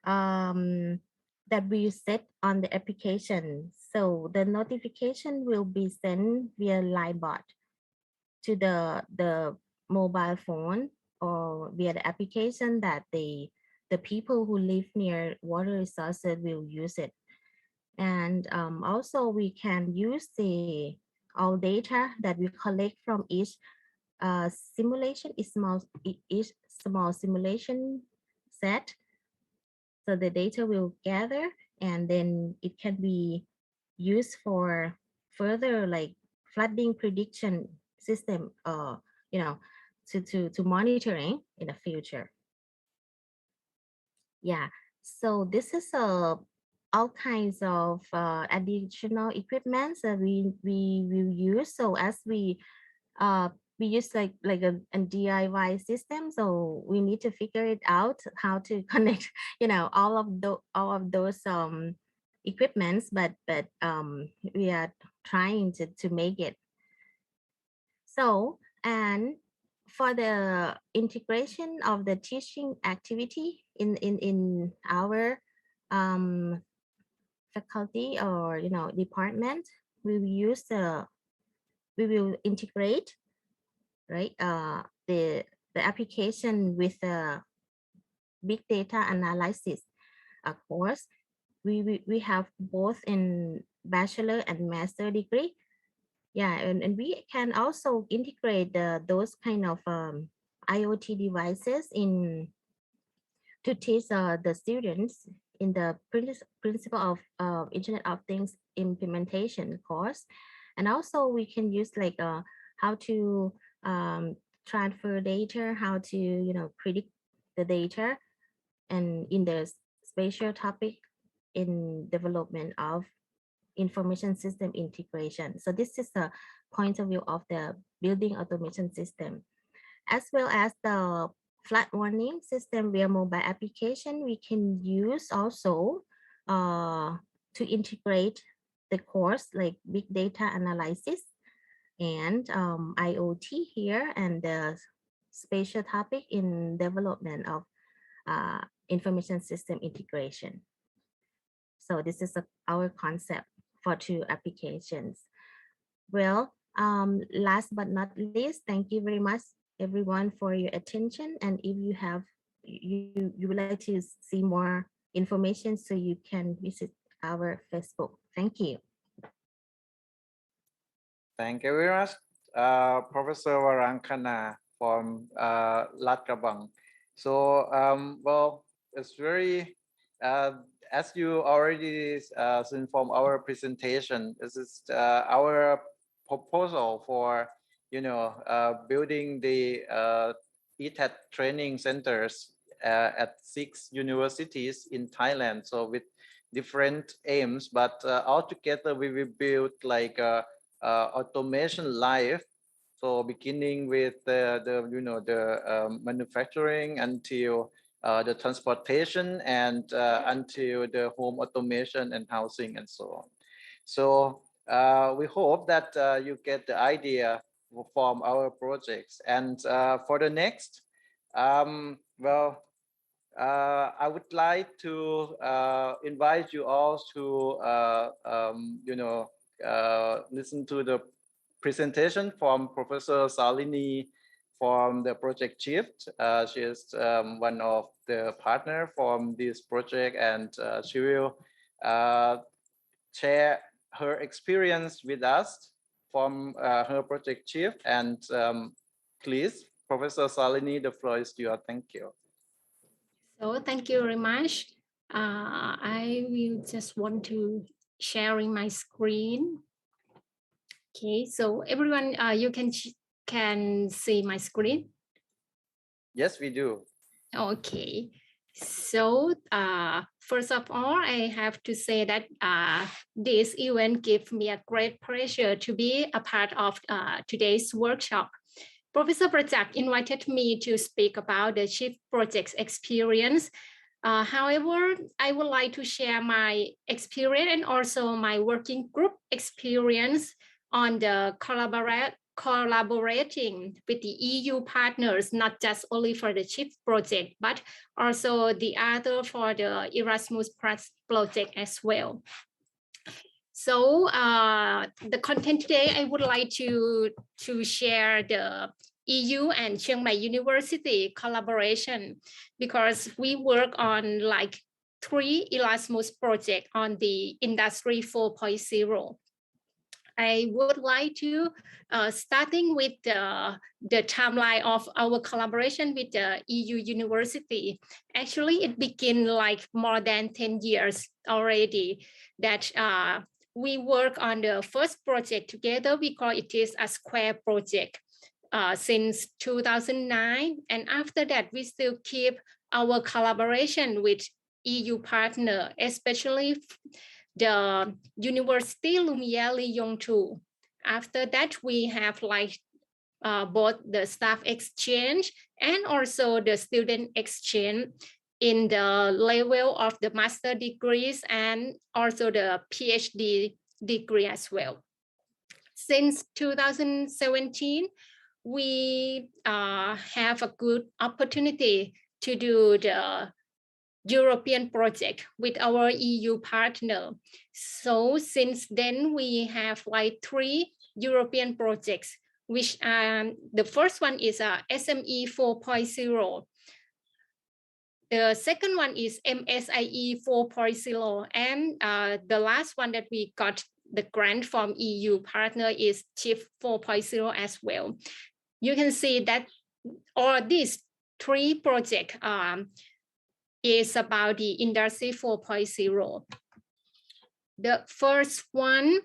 that we set on the application, so the notification will be sent via live bot to the mobile phone or via the application that the people who live near water resources will use it. And also we can use the all data that we collect from each simulation is each small simulation set. So the data will gather and then it can be used for further like flooding prediction system to monitoring in the future. Yeah, so this is all kinds of additional equipments that we will use. So as we use like a DIY system, so we need to figure it out how to connect all of those equipments, but we are trying to make it. So, and for the integration of the teaching activity in our faculty or department, we will integrate right the application with the big data analysis course. We have both in bachelor and master degree. Yeah, and we can also integrate those kind of IoT devices to teach the students in the principle of Internet of Things implementation course. And also we can use like how to transfer data, how to predict the data, and in the spatial topic in development of information system integration. So this is the point of view of the building automation system, as well as the flood warning system via mobile application. We can use also to integrate the course like big data analysis and IoT here, and the spatial topic in development of information system integration. So this is our concept for 2 applications. Well, last but not least, thank you very much everyone for your attention. And if you would like to see more information, so you can visit our Facebook. Thank you. Thank you very much, Professor Warankana from Lat Krabang. So, well, it's very, as you already seen from our presentation, this is our proposal for, building the Etat training centers at 6 universities in Thailand. So with different aims, but altogether we will build like automation life. So beginning with the manufacturing until the transportation and until the home automation and housing and so on. So we hope that you get the idea from our projects. And for the next, well, I would like to invite you all to, listen to the presentation from Professor Salini from the project Shyfte. She is one of the partner from this project, and she will share her experience with us from her project Shyfte. And please, Professor Salini, the floor is yours. Thank you. So thank you very much. I will just want to sharing my screen. Okay, so everyone, you can see my screen. Yes, we do. Okay, so first of all, I have to say that this event gives me a great pleasure to be a part of today's workshop. Professor Project invited me to speak about the Shyfte project's experience. However, I would like to share my experience and also my working group experience on the collaborating with the EU partners, not just only for the Shyfte project, but also the other for the Erasmus project as well. So the content today, I would like to share the EU and Chiangmai University collaboration, because we work on like 3 Erasmus projects on the Industry 4.0. I would like to starting with the timeline of our collaboration with the EU University. Actually, it began like more than 10 years already that we work on the first project together. We call it is a square project since 2009. And after that, we still keep our collaboration with EU partner, especially the University Lumiere Lyon 2. After that, we have like both the staff exchange and also the student exchange in the level of the master degrees and also the PhD degree as well. Since 2017, we have a good opportunity to do the European project with our EU partner. So since then, we have like 3 European projects, which the first one is SME 4.0. The second one is MSIE 4.0. And the last one that we got the grant from EU partner is Shyfte 4.0 as well. You can see that all these 3 projects is about the Industry 4.0. The first one,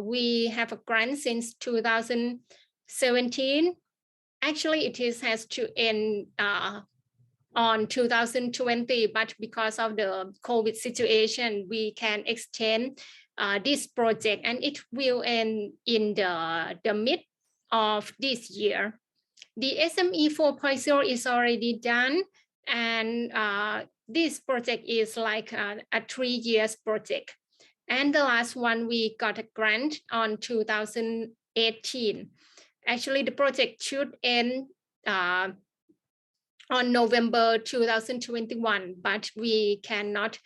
we have a grant since 2017 Actually, has to end on 2020, but because of the COVID situation, we can extend this project, and it will end in the mid of this year. The SME 4.0 is already done, and this project is like a 3 years project. And the last one, we got a grant on 2018. Actually, the project should end on November 2021, but we cannot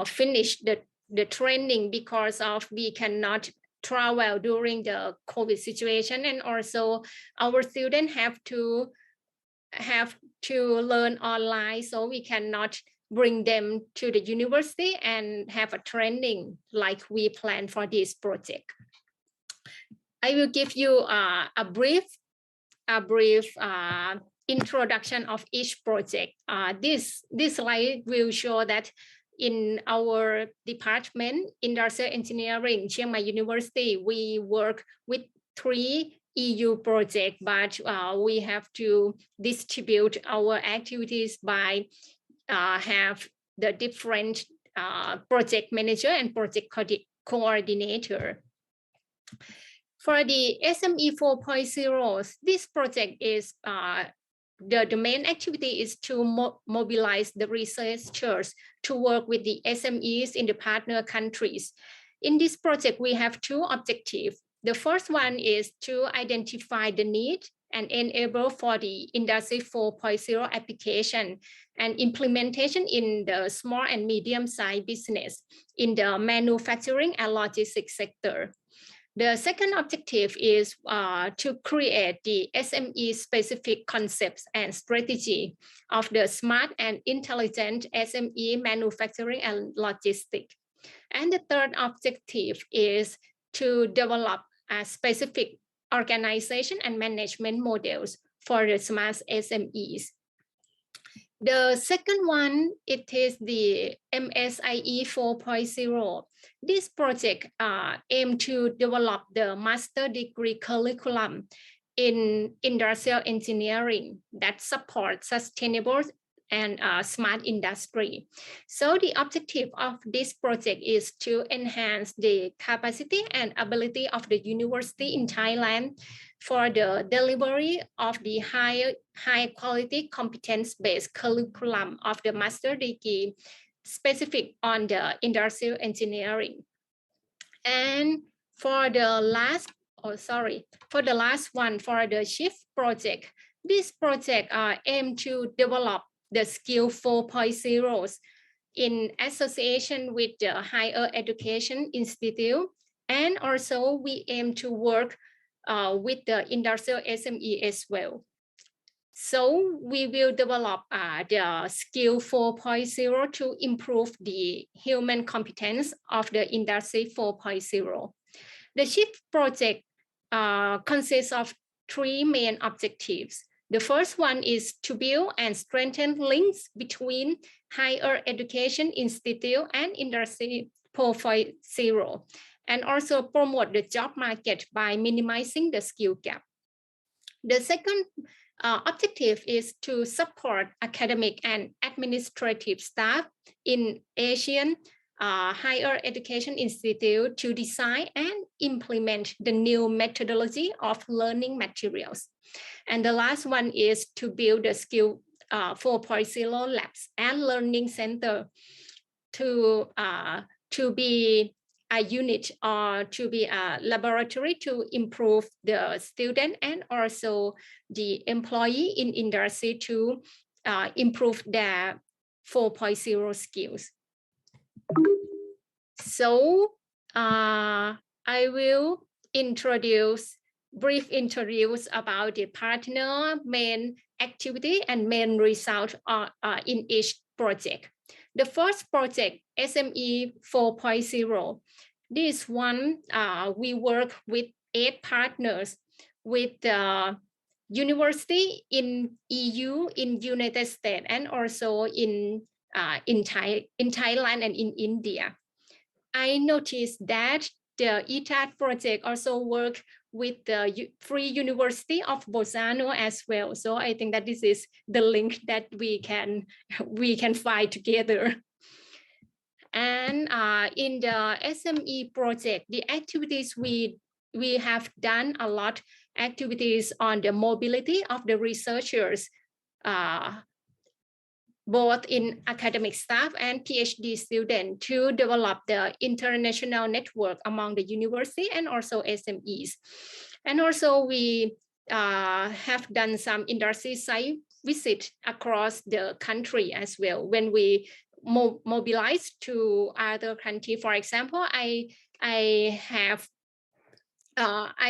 finish the training because of we cannot travel during the COVID situation, and also our students have to learn online, so we cannot bring them to the university and have a training like we planned for this project. I will give you a brief introduction of each project. This slide will show that in our department, Industrial Engineering, Chiangmai University, we work with 3 EU projects, but we have to distribute our activities by have the different project manager and project coordinator. For the SME 4.0, this project is the main activity is to mobilize the researchers to work with the SMEs in the partner countries. In this project, we have 2 objectives. The first one is to identify the need and enable for the Industry 4.0 application and implementation in the small and medium-sized business in the manufacturing and logistics sector. The second objective is to create the SME-specific concepts and strategy of the smart and intelligent SME manufacturing and logistics. And the third objective is to develop a specific organization and management models for the smart SMEs. The second one, it is the MSIE 4.0. This project aims to develop the master degree curriculum in industrial engineering that supports sustainable and smart industry. So the objective of this project is to enhance the capacity and ability of the university in Thailand for the delivery of the high quality competence-based curriculum of the master degree specific on the industrial engineering. And for the last one, for the Shyfte project, this project aims to develop the skill 4.0 in association with the Higher Education Institute. And also we aim to work with the industrial SME as well. So we will develop the skill 4.0 to improve the human competence of the industry 4.0. The Shyfte project consists of 3 main objectives. The first one is to build and strengthen links between higher education institute and industry 4.0, and also promote the job market by minimizing the skill gap. The second objective is to support academic and administrative staff in Asian higher education institute to design and implement the new methodology of learning materials. And the last one is to build the skill 4.0 labs and learning center to be a unit or to be a laboratory to improve the student and also the employee in industry to improve their 4.0 skills. So I will brief introduce about the partner, main activity and main result in each project. The first project, SME 4.0. This one, we work with 8 partners with the university in EU, in United States, and also in Thailand and in India. I noticed that the Etat project also work with the Free University of Bolzano as well. So I think that this is the link that we can find together. And in the SME project, the activities we have done a lot activities on the mobility of the researchers, both in academic staff and PhD students, to develop the international network among the university and also SMEs. And also we have done some industry site visit across the country as well. When we mobilize to other country, for example, I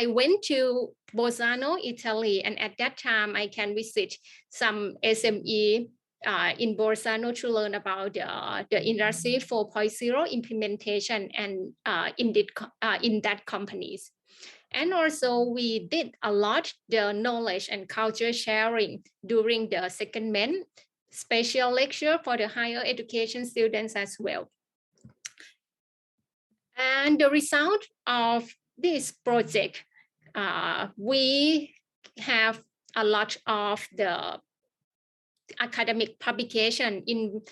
went to Bolzano, Italy, and at that time I can visit some SME in Bolzano to learn about the Industry 4.0 implementation and in that companies. And also we did a lot the knowledge and culture sharing during the secondment special lecture for the higher education students as well. And the result of this project, we have a lot of the academic publication in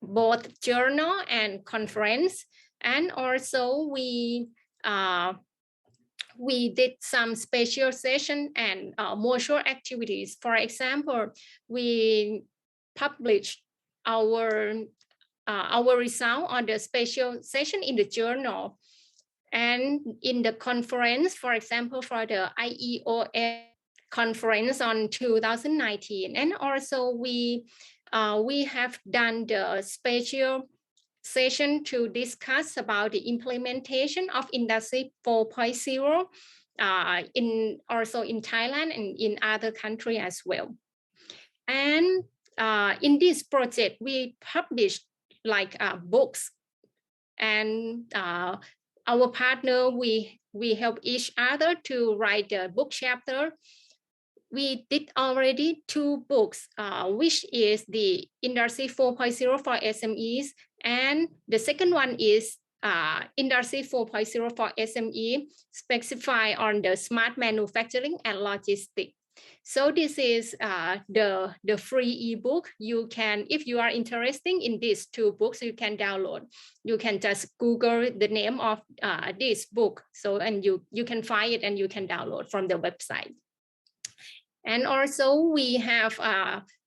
both journal and conference. And also we did some special session and module activities. For example, we published our result on the special session in the journal, and in the conference, for example, for the IEOM conference on 2019. And also we have done the special session to discuss about the implementation of Industry 4.0 also in Thailand and in other countries as well. And in this project, we published like books, and our partner, we help each other to write the book chapter. We did already 2 books, which is the Industry 4.0 for SMEs, and the second one is Industry 4.0 for SME, specify on the smart manufacturing and logistics. So this is the free ebook. You can, if you are interested in these 2 books, you can download. You can just Google the name of this book. So, and you can find it and you can download from the website. And also we have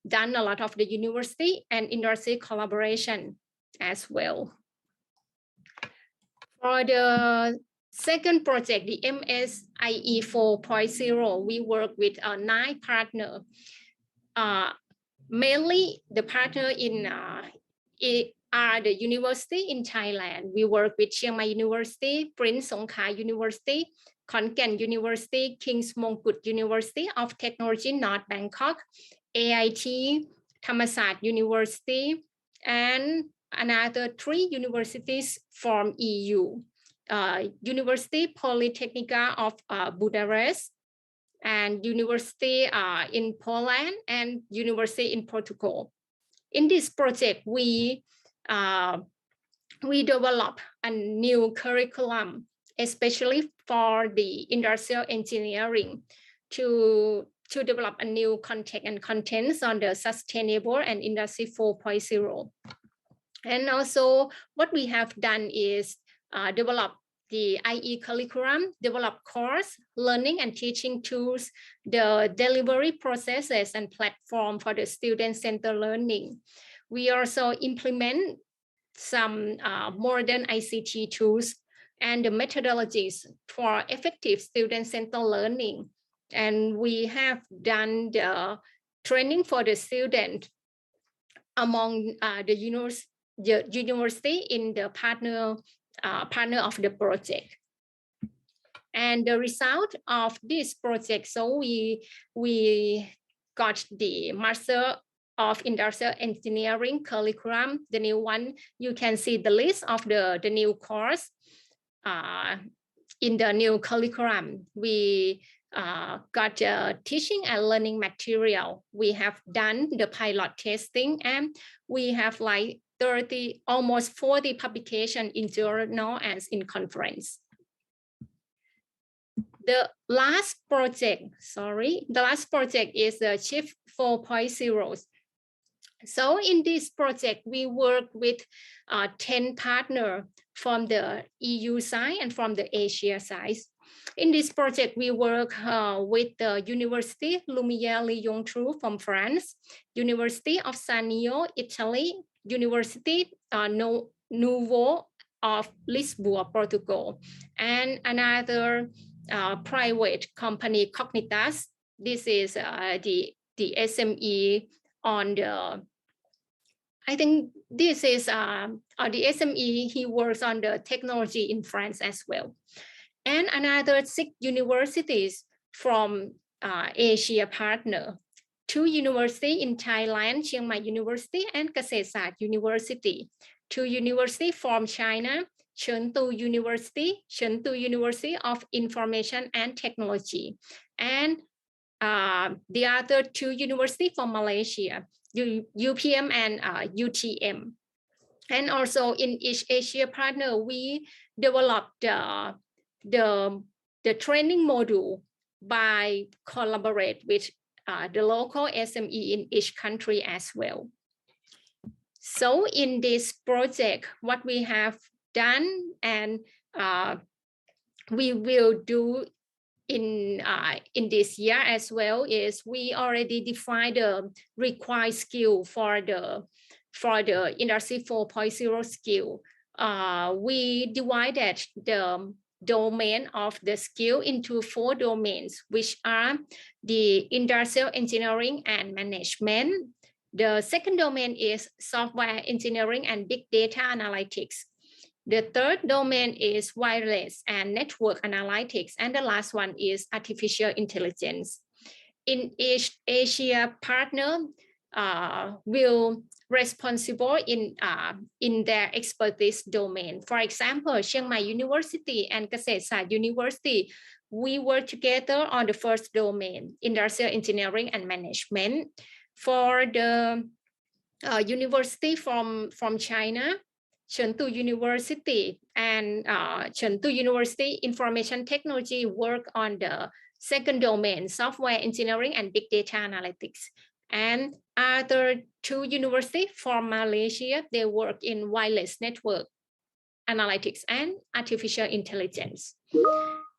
done a lot of the university and industry collaboration as well. For the second project, the MSIE 4.0, we work with 9 partners. Mainly the partner in are the university in Thailand. We work with Chiangmai University, Prince Songkhla University, Khon Kaen University, King's Mongkut University of Technology, North Bangkok, AIT, Thammasat University, and another 3 universities from EU. University Polytechnica of Budapest, and University in Poland, and University in Portugal. In this project, we develop a new curriculum, especially for the industrial engineering, to develop a new content and contents on the sustainable and Industry 4.0. And also what we have done is develop the IE curriculum, develop course, learning and teaching tools, the delivery processes and platform for the student-centered learning. We also implement some modern ICT tools and the methodologies for effective student-centered learning. And we have done the training for the student among the university in the partner of the project. And the result of this project, so we got the Master of Industrial Engineering curriculum, the new one. You can see the list of the new course in the new curriculum. We got teaching and learning material. We have done the pilot testing, and we have like 30, almost 40 publications in journal and in conference. the last project is the Shyfte 4.0. So in this project, we work with 10 partners from the EU side and from the Asia side. In this project, we work with the University Lumière Lyon from France, University of Sanio, Italy, University Novo of Lisboa, Portugal, and another private company, Cognitas. This is the SME on the, I think this is the SME, he works on the technology in France as well. And another 6 universities from Asia partner, 2 universities in Thailand, Chiangmai University and KST University, 2 universities from China, Chengdu University of Information and Technology, and the other 2 universities from Malaysia, UPM and UTM. And also in each Asia partner, we developed the training module by collaborate with the local SME in each country as well. So in this project, what we have done and we will do in this year as well is we already defined the required skill for the Industry 4.0 skill. We divided the domain of the skill into 4 domains, which are the industrial engineering and management. The second domain is software engineering and big data analytics. The third domain is wireless and network analytics. And the last one is artificial intelligence. In each Asia partner will responsible in their expertise domain. For example, Chiangmai University and KST University, we work together on the first domain, industrial engineering and management. For the university from China, Chengdu University and Chengdu University Information Technology work on the second domain, software engineering and big data analytics. And other 2 universities from Malaysia, they work in wireless network analytics and artificial intelligence.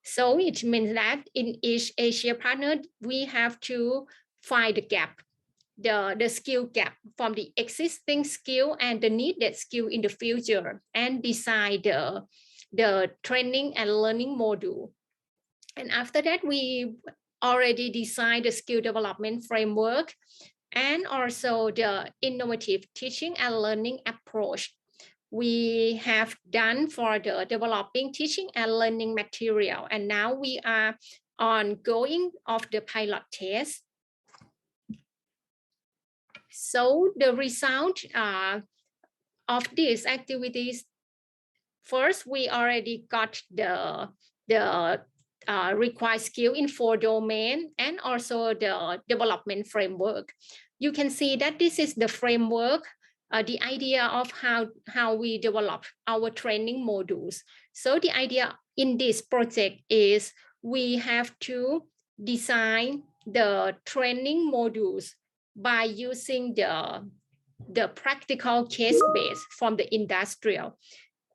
So it means that in each Asia partner, we have to find the gap, the skill gap from the existing skill and the needed skill in the future, and decide the training and learning module. And after that, we already designed the skill development framework and also the innovative teaching and learning approach we have done for the developing teaching and learning material. And now we are ongoing of the pilot test. So the result of these activities, first, we already got the required skill in 4 domains and also the development framework. You can see that this is the framework, the idea of how we develop our training modules. So the idea in this project is we have to design the training modules by using the practical case base from the industrial.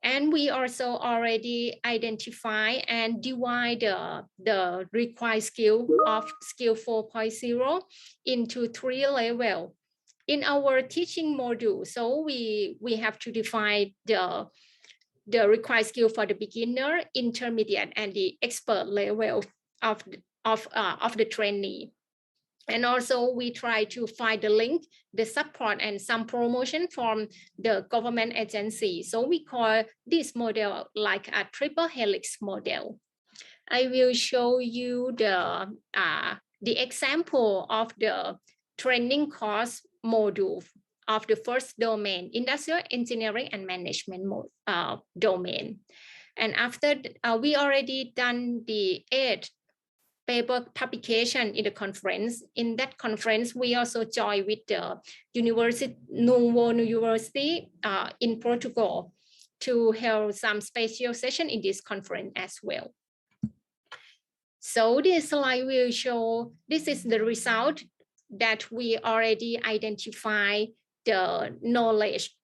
And we also already identify and divide the required skill of skill 4.0 into 3 levels in our teaching module. So we have to define the required skill for the beginner, intermediate, and the expert level of the trainee. And also we try to find the link, the support and some promotion from the government agency. So we call this model like a triple helix model. I will show you the example of the training course module of the first domain, industrial engineering and management domain. And after we already done the 8 paper publication in the conference. In that conference, we also joined with the Novo University in Portugal to hold some special session in this conference as well. So this slide will show, this is the result that we already identify the knowledge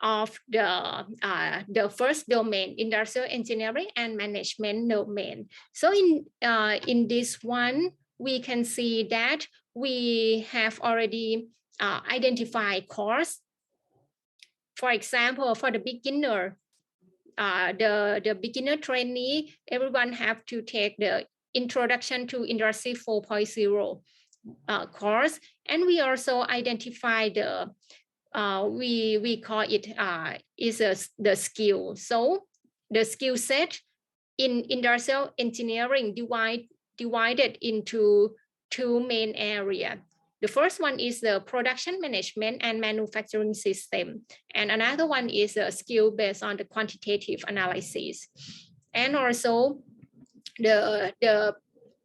of the first domain, industrial engineering and management domain. So in this one, we can see that we have already identified course. For example, for the beginner, the beginner trainee, everyone have to take the Introduction to Industry 4.0 course, and we also identify the we call it the skill. So the skill set in industrial engineering divided into two main areas. The first one is the production management and manufacturing system, and another one is a skill based on the quantitative analysis. And also the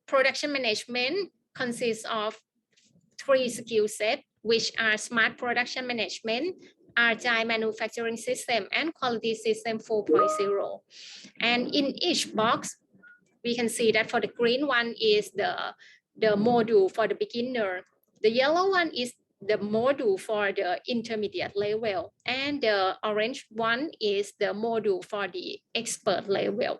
production management consists of three skill sets, which are smart production management, agile manufacturing system, and quality system 4.0. And in each box, we can see that for the green one is the module for the beginner. The yellow one is the module for the intermediate level, and the orange one is the module for the expert level.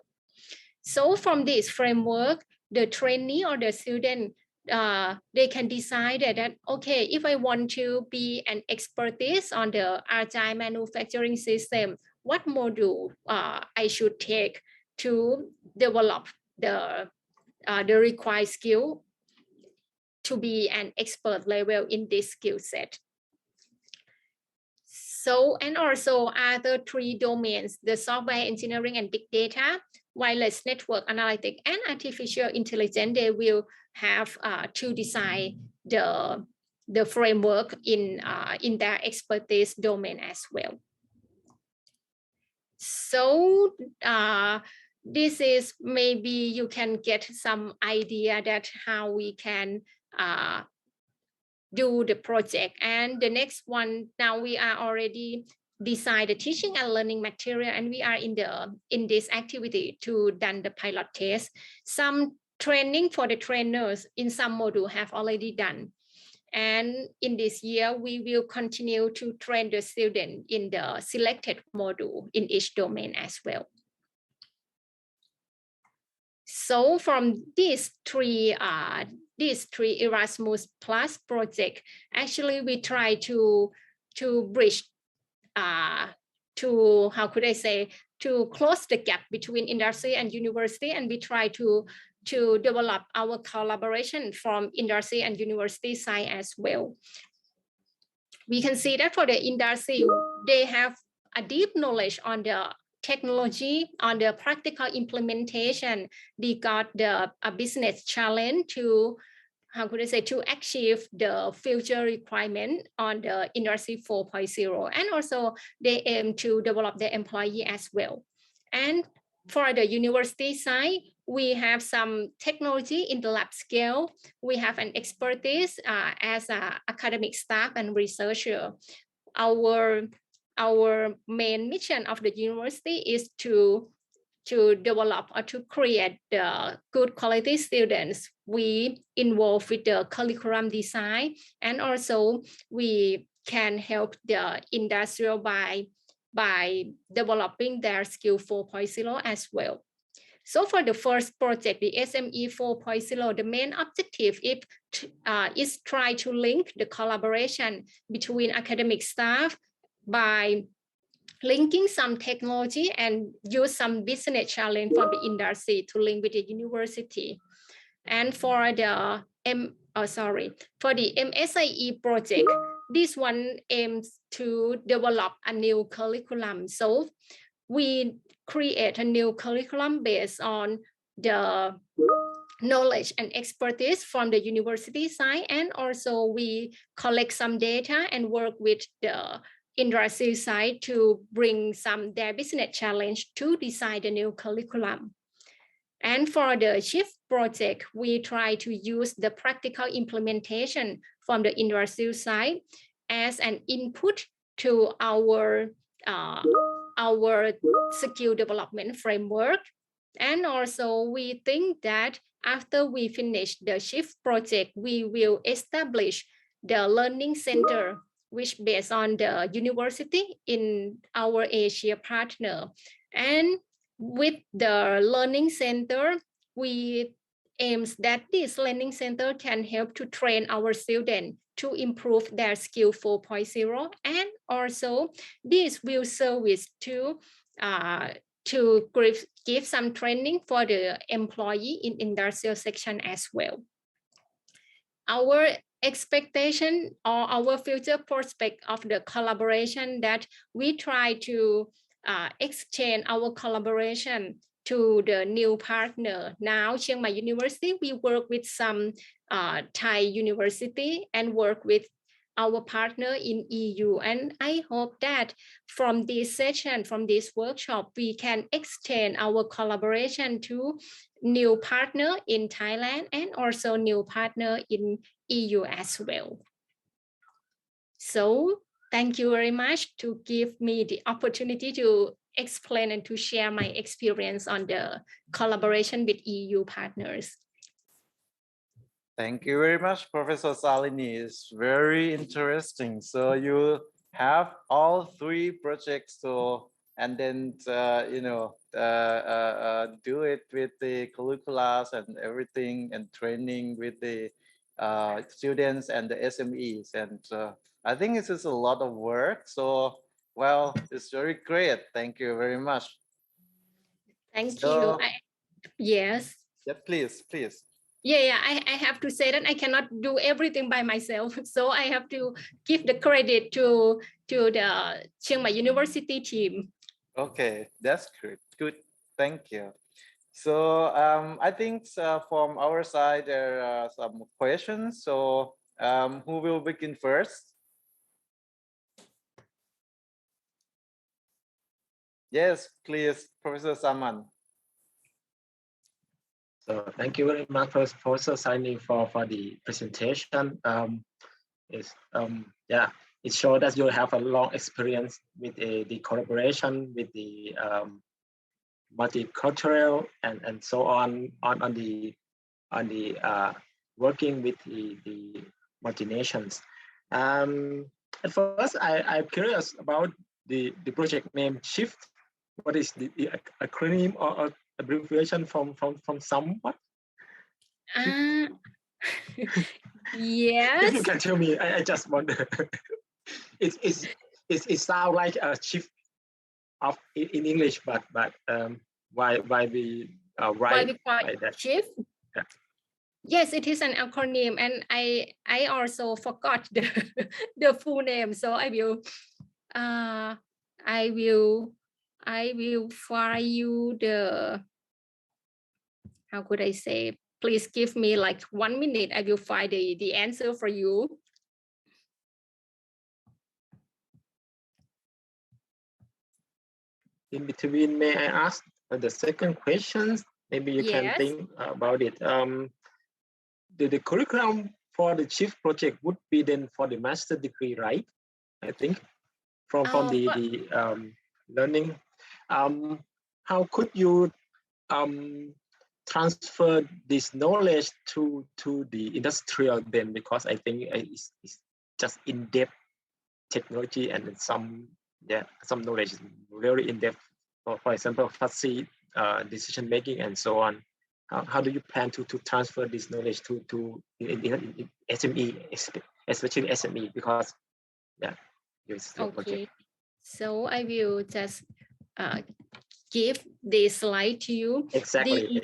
So from this framework, the trainee or the student, they can decide that, okay, if I want to be an expertise on the agile manufacturing system, what module I should take to develop the required skill to be an expert level in this skill set. So, and also other three domains, the software engineering and big data, wireless network analytics, and artificial intelligence, they will have to design the framework in their expertise domain as well. So this is, maybe you can get some idea that how we can do the project. And the next one, now we are already design the teaching and learning material, and we are in this activity to done the pilot test. Some training for the trainers in some module have already done. And in this year, we will continue to train the student in the selected module in each domain as well. So from these three Erasmus Plus project, actually we try to bridge to, how could I say, to close the gap between industry and university, and we try to develop our collaboration from industry and university side as well. We can see that for the industry, they have a deep knowledge on the technology, on the practical implementation. They got a business challenge to, how could I say, to achieve the future requirement on the industry 4.0. And also they aim to develop their employee as well. And for the university side, we have some technology in the lab scale. We have an expertise as an academic staff and researcher. Our main mission of the university is to develop or to create the good quality students. We involve with the curriculum design, and also we can help the industrial by developing their skill 4.0 as well. So for the first project, the SME 4.0, the main objective is try to link the collaboration between academic staff by linking some technology and use some business challenge for the industry to link with the university. And for the MSIE project, this one aims to develop a new curriculum. So we create a new curriculum based on the knowledge and expertise from the university side, and also we collect some data and work with the industry side to bring their business challenge to design the new curriculum. And for the Shyfte project, we try to use the practical implementation from the industry side as an input to our skill development framework. And also we think that after we finish the Shyfte project, we will establish the learning center, which based on the university in our Asia partner. And with the learning center, we aims that this learning center can help to train our students to improve their skill 4.0, and also this will service to give some training for the employee in industrial section as well. Our expectation or our future prospect of the collaboration that we try to extend our collaboration to the new partner. Now, Chiangmai University, we work with some Thai university and work with our partner in EU. And I hope that from this session, from this workshop, we can extend our collaboration to new partner in Thailand and also new partner in EU as well. So thank you very much to give me the opportunity to explain and to share my experience on the collaboration with EU partners. Thank you very much, Professor Salini. It's very interesting. So you have all three projects, so and then you know do it with the curricula and everything, and training with the students and the SMEs, and I think this is a lot of work. So well, it's very great. Thank you very much. Thank you. Yes. Yeah, please. Yeah, I have to say that I cannot do everything by myself. So I have to give the credit to the Chiangmai University team. Okay, that's great. Good. Thank you. So I think from our side, there are some questions. So who will begin first? Yes, please, Professor Saman. So thank you very much, Professor Saini, for the presentation. It shows that you have a long experience with the collaboration with the multicultural and so on the working with the multinations. At first, I'm curious about the project name Shyfte. What is the acronym or abbreviation from someone? Yes. If you can tell me, I just wonder. It sounds like a shift of in English, but why we write like that? Shift? Yeah. Yes, it is an acronym, and I also forgot the full name, so I will fire you the, how could I say, please give me like 1 minute. I will find the answer for you. In between, may I ask the second question? Maybe you can think about it. The curriculum for the Shyfte project would be then for the master degree, right? I think from the learning. How could you transfer this knowledge to the industrial then? Because I think it's just in-depth technology and some knowledge is very in-depth. For example, FASI, decision making and so on. How do you plan to transfer this knowledge to in SME, especially SME? Because okay. So I will just give this slide to you. Exactly.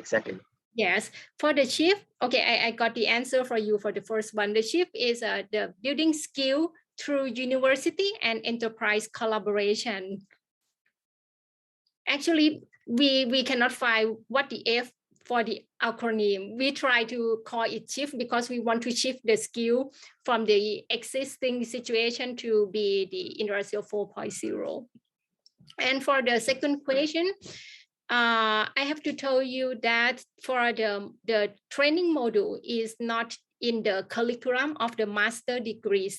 Yes, for the Shyfte, okay, I got the answer for you for the first one. The Shyfte is the building skill through university and enterprise collaboration. Actually, we cannot find what the F for the acronym. We try to call it Shyfte because we want to shift the skill from the existing situation to be the industrial 4.0. And for the second question, I have to tell you that for the training module is not in the curriculum of the master degree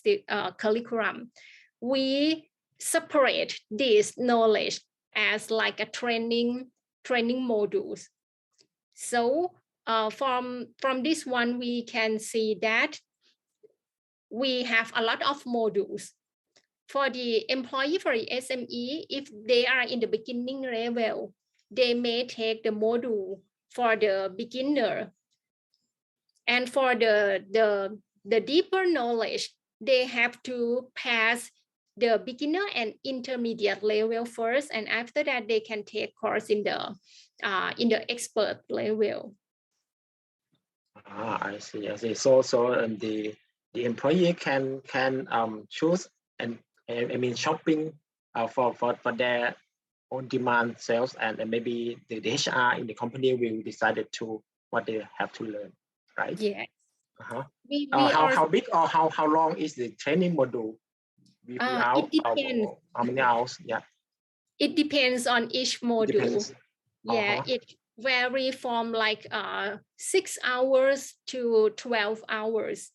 curriculum. We separate this knowledge as like a training modules. So from this one, we can see that we have a lot of modules. For the employee, for the SME, if they are in the beginning level, they may take the module for the beginner. And for the deeper knowledge, they have to pass the beginner and intermediate level first, and after that they can take course in the expert level. I see. I see. So the employee can choose and I mean shopping for their own demand sales, and maybe the HR in the company will decide to what they have to learn, right? Yes. How big or how long is the training module? It depends. How many hours? Yeah. It depends on each module. Yeah, it varies from like 6 hours to 12 hours.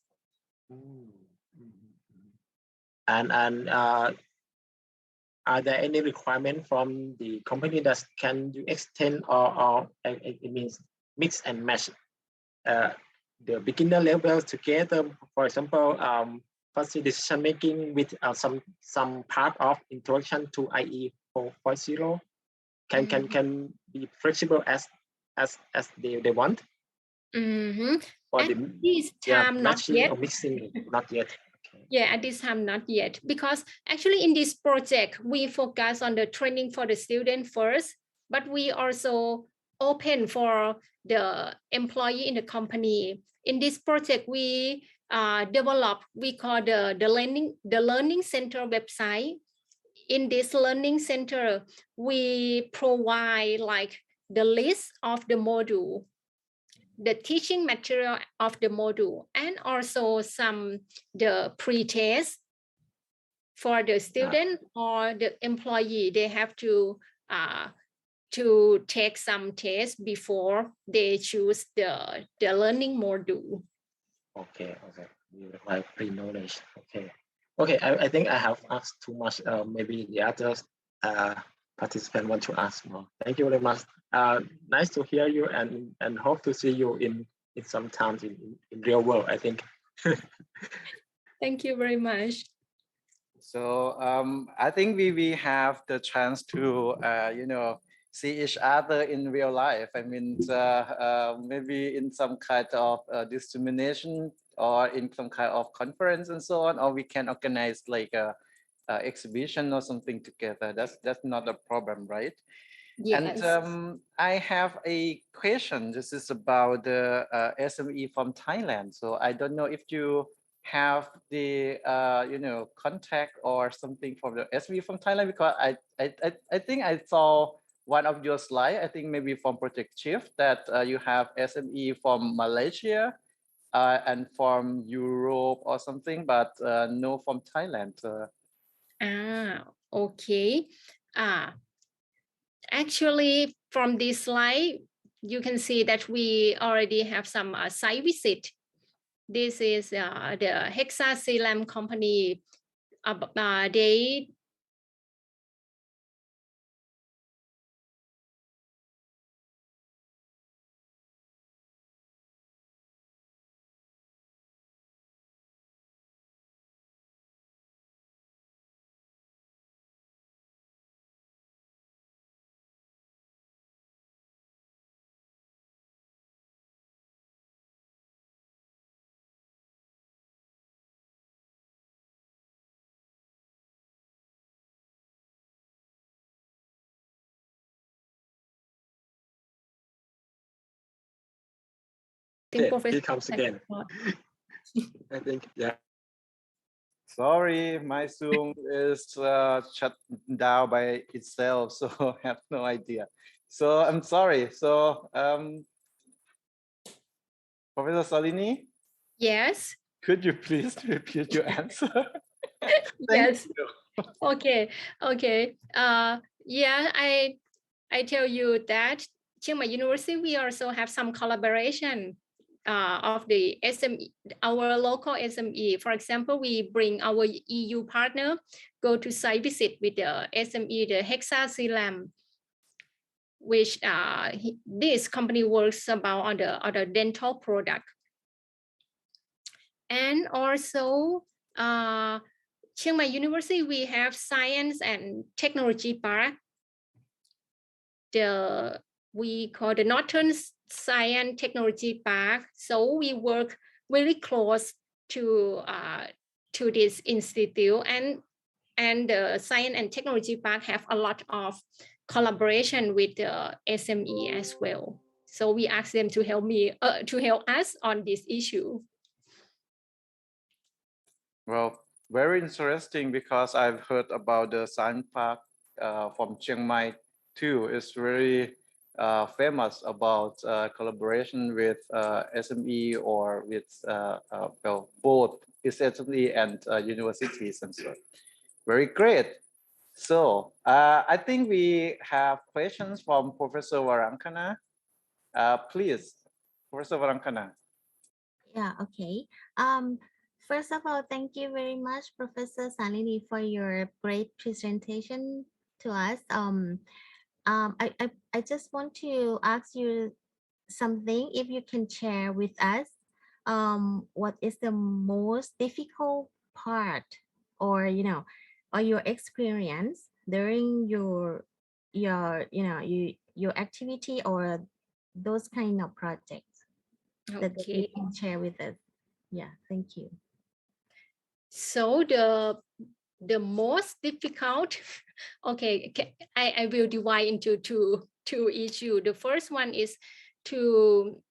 And are there any requirement from the company that can you extend or it means mix and match the beginner level together? For example, first decision making with some part of introduction to IE 4.0 can be flexible as they want. Or at this time, not yet. Or mixing, not yet. Yeah, at this time, not yet. Because actually in this project, we focus on the training for the student first, but we also open for the employee in the company. In this project, we develop, we call the learning center website. In this learning center, we provide like the list of the module, the teaching material of the module, and also the pre-test for the student or the employee. They have to take some tests before they choose the learning module. Okay. You require pre-knowledge. Okay. I think I have asked too much. Maybe the others participant want to ask more. Thank you very much. Nice to hear you and hope to see you in some times in real world, I think. Thank you very much. So I think we have the chance to see each other in real life. I mean, maybe in some kind of dissemination or in some kind of conference and so on, or we can organize like a exhibition or something together. That's not a problem, right? Yes. And I have a question. This is about the SME from Thailand. So I don't know if you have the contact or something from the SME from Thailand, because I think I saw one of your slides. I think maybe from Project Shyfte that you have SME from Malaysia and from Europe or something, but no from Thailand. Okay. Actually, from this slide, you can see that we already have some site visit. This is the Hexa Selam company. They He comes again. I think, yeah. Sorry, my Zoom is shut down by itself, so I have no idea. So I'm sorry. So Professor Salini? Yes. Could you please repeat your answer? Yes. Okay. Yeah, I tell you that Chiangmai University, we also have some collaboration of the SME, our local SME. For example, we bring our EU partner, go to site visit with the SME, the Hexa Selam. which this company works about on the dental product. And also Chiangmai University, we have Science and Technology Park. We call the Northern Science Technology Park. So we work very close to this institute, and the Science and Technology Park have a lot of collaboration with the SME as well. So we ask them to help us on this issue. Well, very interesting, because I've heard about the science park from Chiang Mai too. It's very famous about collaboration with SME or with well, both SME and universities and so. Very great. So I think we have questions from Professor Warankana. Please, Professor Warankana. Yeah, okay. First of all, thank you very much, Professor Salini, for your great presentation to us. I just want to ask you something, if you can share with us, what is the most difficult part, or or your experience during your your activity or those kind of projects that you can share with us. Yeah, thank you. So the most difficult, okay, I will divide into two issues. The first one is to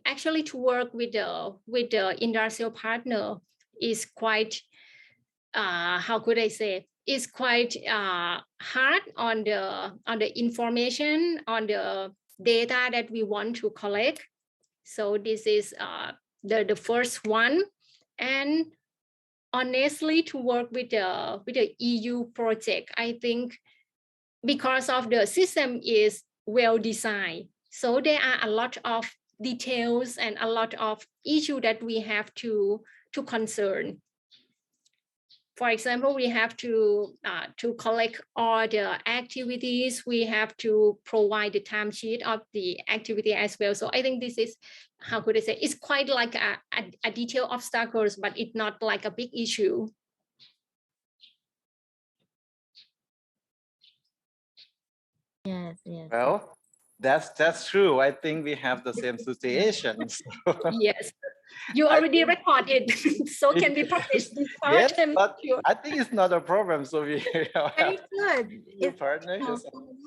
actually to work with the industrial partner is quite how could I say, is quite hard on the information, on the data that we want to collect. So this is the first one. And honestly, to work with the EU project, I think because of the system is well designed, so there are a lot of details and a lot of issues that we have to concern. For example, we have to collect all the activities. We have to provide the timesheet of the activity as well. So I think this is, how could I say, it's quite like a detailed obstacles, but it's not like a big issue. Yes, yes. Well, that's true. I think we have the same situation. So. Yes. You already recorded, so can be published. Yes, but I think it's not a problem. So we very good. It's partners,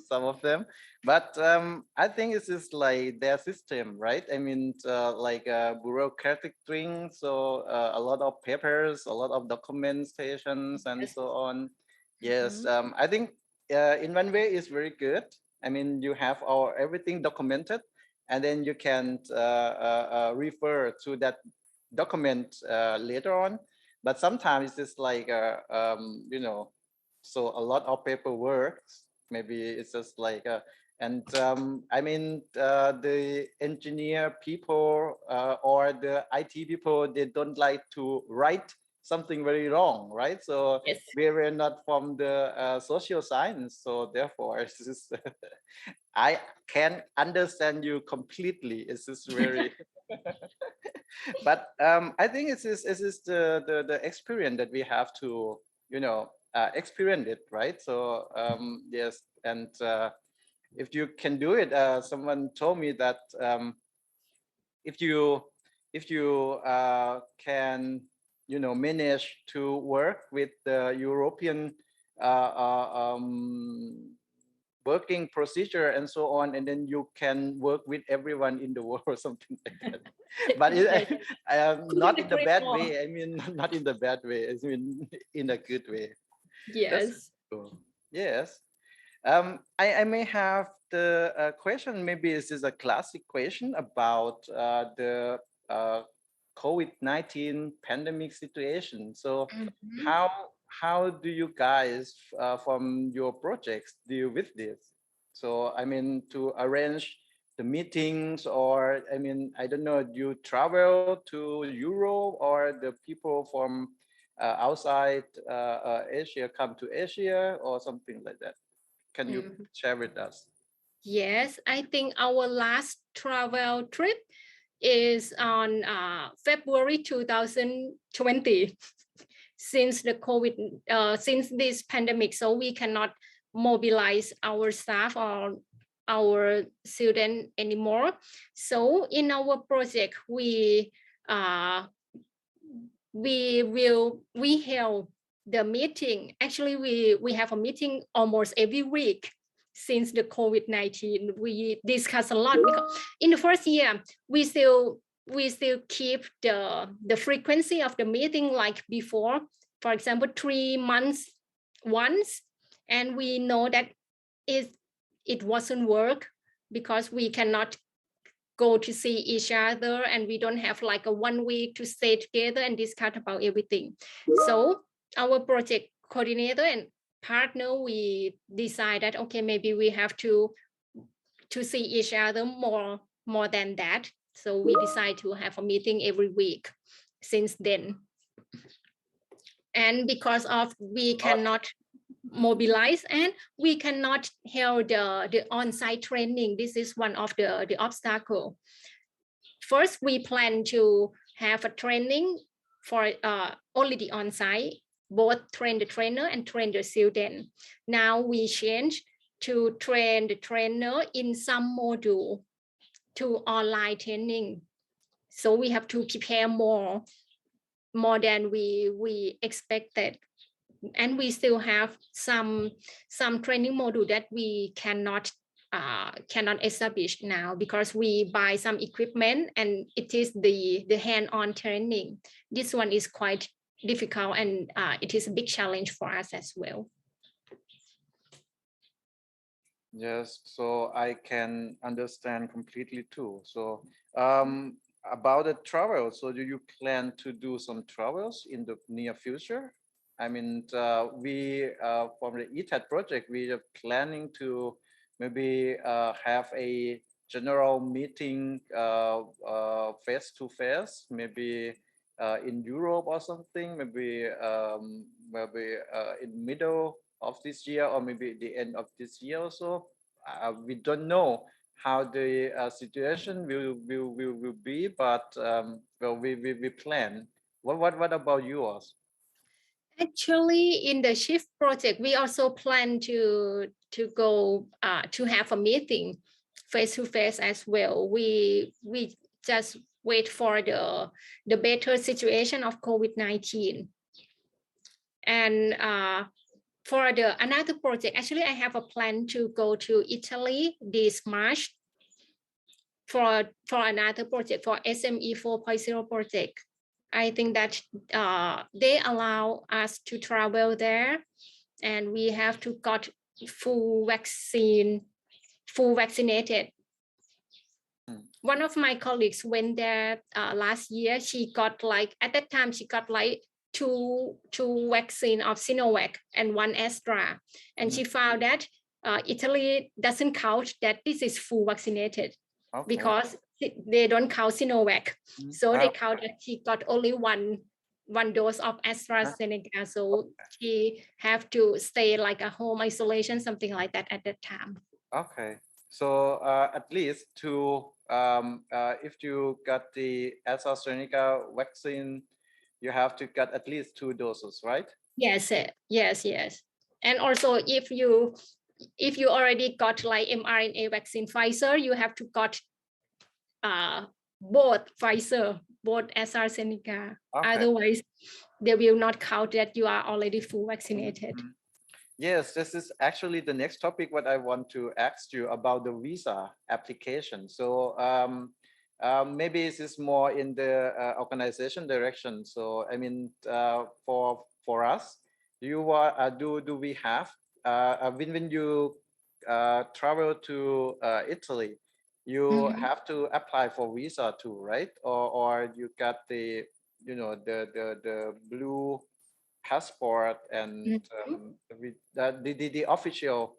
some of them, but I think it's just like their system, right? I mean, like a bureaucratic thing. So a lot of papers, a lot of documentations, and so on. Yes, I think in one way it's very good. I mean, you have everything documented, and then you can refer to that document later on. But sometimes it's like you know, so a lot of paperwork. Maybe it's just like and I mean the engineer people or the IT people, they don't like to write something very wrong, right? So yes. We were not from the social science, so therefore it's just, I can understand you completely. It's just very but I think it's the experience that we have to, you know, experience it, right? So yes, and if you can do it, someone told me that if you can, you know, manage to work with the European working procedure and so on, and then you can work with everyone in the world or something like that. But not in the bad way. I mean, not in the bad way. I mean, in a good way. Yes. Cool. Yes. I may have the question. Maybe this is a classic question about the COVID-19 pandemic situation. So how do you guys from your projects deal with this? So I mean, to arrange the meetings, or I mean, I don't know, you travel to Europe, or the people from outside Asia come to Asia or something like that? Can you share with us? Yes, I think our last travel trip is on February 2020. Since the COVID, since this pandemic, so we cannot mobilize our staff or our students anymore. So in our project, we held the meeting. Actually, we have a meeting almost every week since the COVID-19. We discuss a lot because in the first year we still keep the frequency of the meeting like before, for example 3 months once, and we know that it wasn't work because we cannot go to see each other and we don't have like a 1 week to stay together and discuss about everything. So our project coordinator and partner, we decided, okay, maybe we have to see each other more than that. So we decide to have a meeting every week since then. And because of we cannot mobilize and we cannot hold the on-site training, this is one of the obstacle. First, we plan to have a training for only the on-site, both train the trainer and train the student. Now we change to train the trainer in some module to online training. So we have to prepare more than we expected. And we still have some training module that we cannot establish now because we buy some equipment and it is the hand-on training. This one is quite difficult and it is a big challenge for us as well. Yes, so I can understand completely too. So about the travel, so do you plan to do some travels in the near future? I mean, we from the Etat project, we are planning to maybe have a general meeting face to face, maybe in Europe or something, maybe in middle of this year or maybe the end of this year or so. We don't know how the situation will be, but well, we plan. What about yours? Actually, in the Shyfte project, we also plan to go to have a meeting face to face as well. We just wait for the better situation of COVID-19. And for another project, actually, I have a plan to go to Italy this March for another project, for SME 4.0 project. I think that they allow us to travel there, and we have to got full vaccinated. One of my colleagues went there last year. She got like, at that time, she got like two vaccine of Sinovac and 1 Astra. And she found that Italy doesn't count that this is full vaccinated. Okay. Because they don't count Sinovac. So they count that she got only one dose of AstraZeneca. So she have to stay like a home isolation, something like that at that time. Okay. So at least if you got the AstraZeneca vaccine, you have to get at least 2 doses, right? Yes, yes. And also if you already got like mRNA vaccine Pfizer, you have to got both Pfizer, both AstraZeneca. Okay. Otherwise, they will not count that you are already full vaccinated. Yes, this is actually the next topic what I want to ask you about the visa application. So maybe this is more in the organization direction. So I mean, for us, do we have when you travel to Italy, you have to apply for visa too, right? Or you got the the blue passport and the official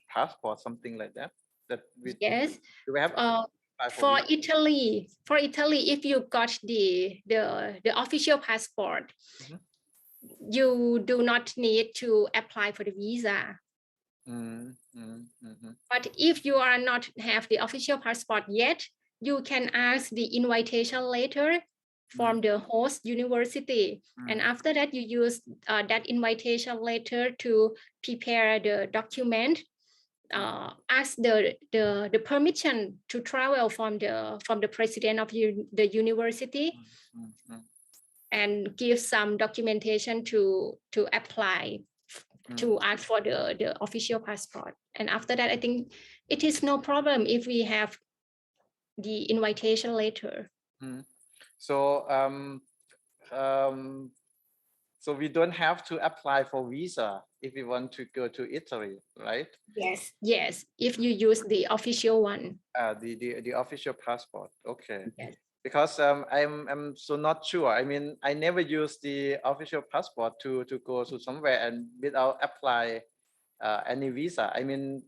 passport, something like that. Yes. Do we have for Italy? For Italy, if you got the official passport, you do not need to apply for the visa. But if you are not have the official passport yet, you can ask the invitation letter from the host university. And after that, you use that invitation letter to prepare the document, ask the permission to travel from the president of the university, and give some documentation to apply to ask for the official passport. And after that, I think it is no problem if we have the invitation letter. So so we don't have to apply for visa if we want to go to Italy, right? Yes, if you use the official one. The official passport. Okay. Yes. Because I'm so not sure. I mean, I never use the official passport to go to somewhere and without apply any visa. I mean,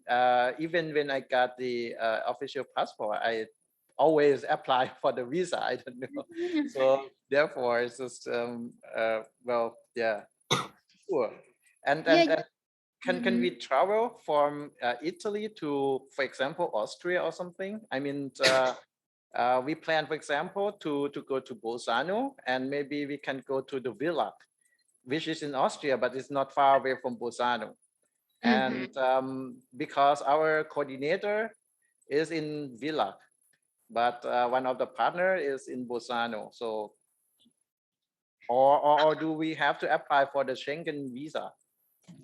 even when I got the official passport, I always apply for the visa. I don't know. So therefore, it's just well, yeah, sure. And can we travel from Italy to, for example, Austria or something? I mean, we plan, for example, to go to Bolzano, and maybe we can go to the Villach, which is in Austria, but it's not far away from Bolzano. And because our coordinator is in Villach, but one of the partner is in Bolzano. So, or do we have to apply for the Schengen visa?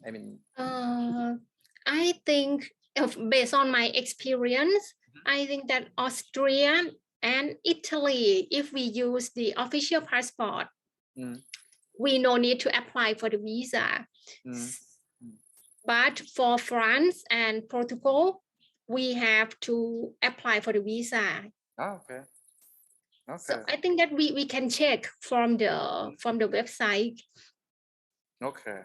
I mean, I think based on my experience, I think that Austria and Italy, if we use the official passport, we no need to apply for the visa. But for France and Portugal, we have to apply for the visa. Okay. So I think that we can check from the website. Okay,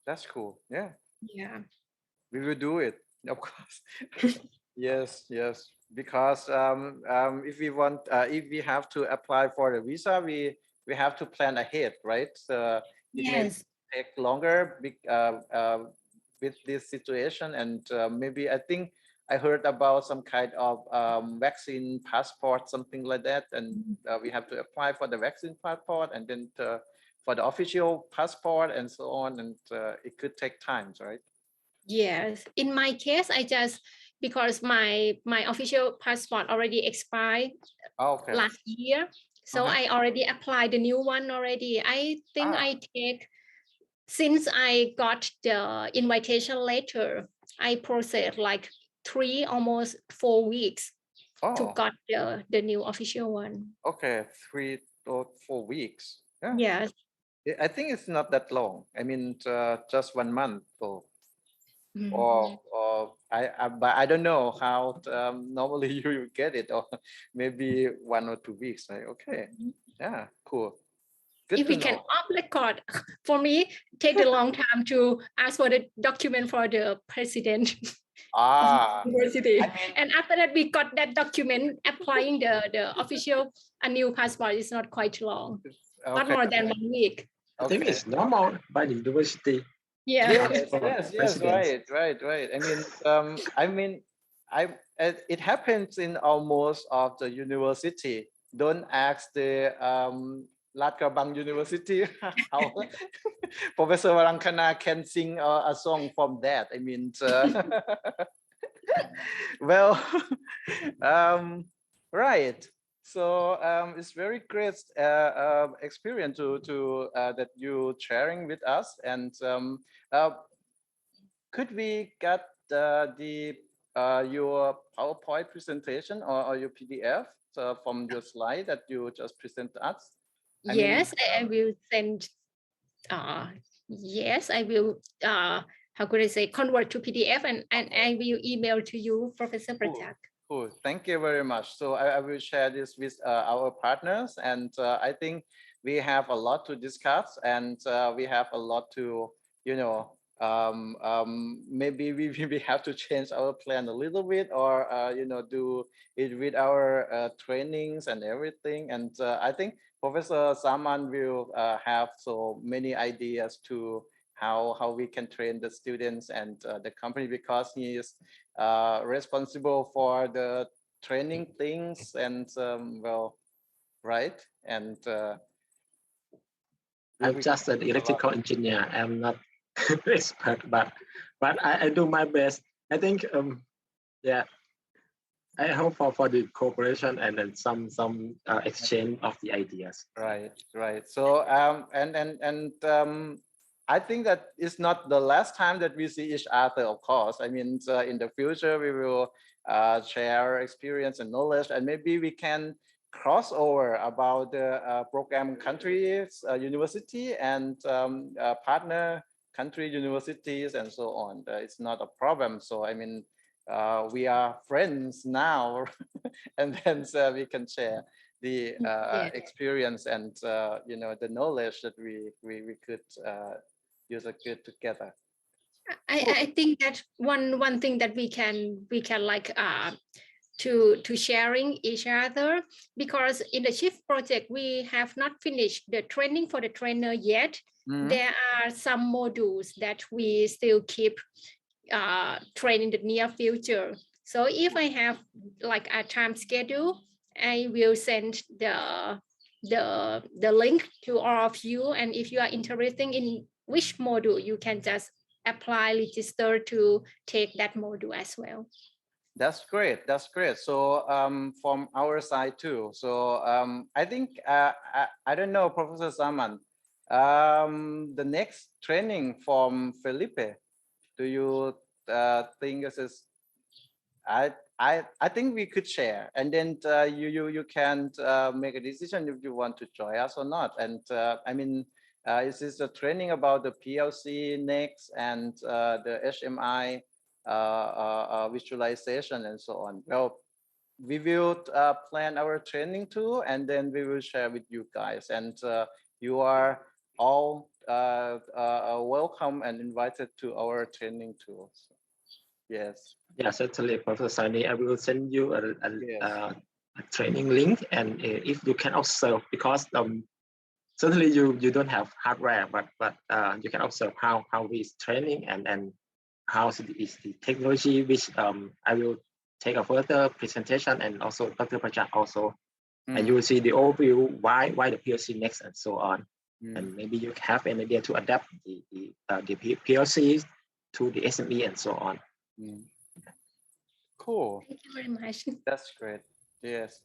that's cool. Yeah. Yeah. We will do it, of course. Yes. Because if we want, if we have to apply for the visa, we have to plan ahead, right? So it may take longer with this situation, and maybe I think I heard about some kind of vaccine passport, something like that, and we have to apply for the vaccine passport, and then for the official passport, and so on, and it could take time, right? Yes, in my case, I just, because my official passport already expired last year, so I already applied the new one already. I think I take, since I got the invitation letter, I processed like 3, almost 4 weeks to got the new official one. Okay, 3 or 4 weeks. Yeah. Yes. I think it's not that long. I mean, just 1 month. So, but I don't know how normally you get it, or maybe 1 or 2 weeks. Right? Okay. Yeah. Cool. Good if we can off record, for me, take a long time to ask for the document for the president of the university. And after that, we got that document. Applying the official new passport is not quite long, not more than 1 week. I think it's normal by the university. Yes, right. I mean, it happens in almost of the university. Don't ask the Latkabang University how Professor Warankana can sing a song from that. I mean, well, right. So it's very great experience to that you sharing with us. And could we get your PowerPoint presentation or your PDF from your slide that you just presented to us? Yes, I will send. Yes, I will. How could I say, convert to PDF, and I will email to you, Professor Prajak. Cool. Thank you very much. So I will share this with our partners, and I think we have a lot to discuss, and we have a lot to, maybe we have to change our plan a little bit, or do it with our trainings and everything. And I think Professor Saman will have so many ideas to how we can train the students and the company, because he is responsible for the training things and well, right? And I'm just an electrical engineer. I'm not expert, but I do my best. I think yeah, I hope for the cooperation and then some exchange of the ideas. Right. So I think that it's not the last time that we see each other, of course. I mean, in the future we will share experience and knowledge, and maybe we can cross over about the program countries, university, and partner country universities, and so on. It's not a problem. So I mean, we are friends now, and then we can share the experience and you know, the knowledge that we could use it good together. I think that one thing that we can like to sharing each other, because in the Shyfte project we have not finished the training for the trainer yet. There are some modules that we still keep train in the near future. So if I have like a time schedule, I will send the link to all of you, and if you are interested in which module, you can just apply, register to take that module as well. That's great. So from our side too. So I think I don't know, Professor Saman, the next training from Felipe, do you think this is? I think we could share, and then you can make a decision if you want to join us or not. And I mean, is this a training about the PLC next and the HMI visualization and so on? Well, we will plan our training too, and then we will share with you guys. And you are all welcome and invited to our training too. So, yes. Yeah, certainly, Professor Sani. I will send you a training link, and if you can observe, because certainly you don't have hardware, but you can observe how is training and how is the technology, which I will take a further presentation, and also Dr. Prajat also, and you will see the overview why the PLC next and so on, and maybe you have an idea to adapt the PLCs to the SME and so on. Cool. Thank you very much. That's great. Yes.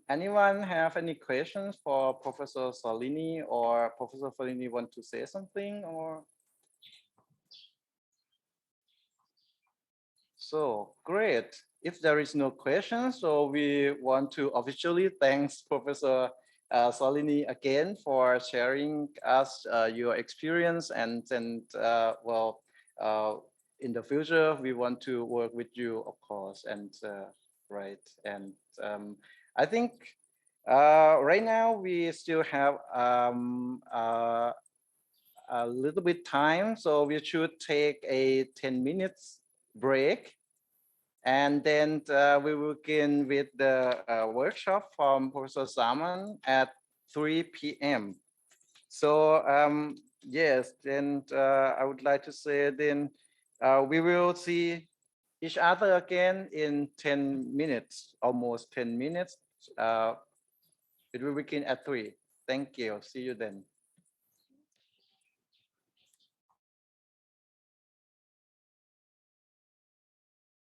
Anyone have any questions for Professor Salini, or Professor Salini want to say something, or? So great. If there is no questions, so we want to officially thank Professor Salini again for sharing us your experience, and well, in the future we want to work with you, of course, and right. And I think right now we still have a little bit time, so we should take a 10 minutes break, and then we will begin with the workshop from Professor Salman at 3 p.m. So yes, then I would like to say then we will see each other again in 10 minutes, almost 10 minutes. It will begin at 3. Thank you. See you then.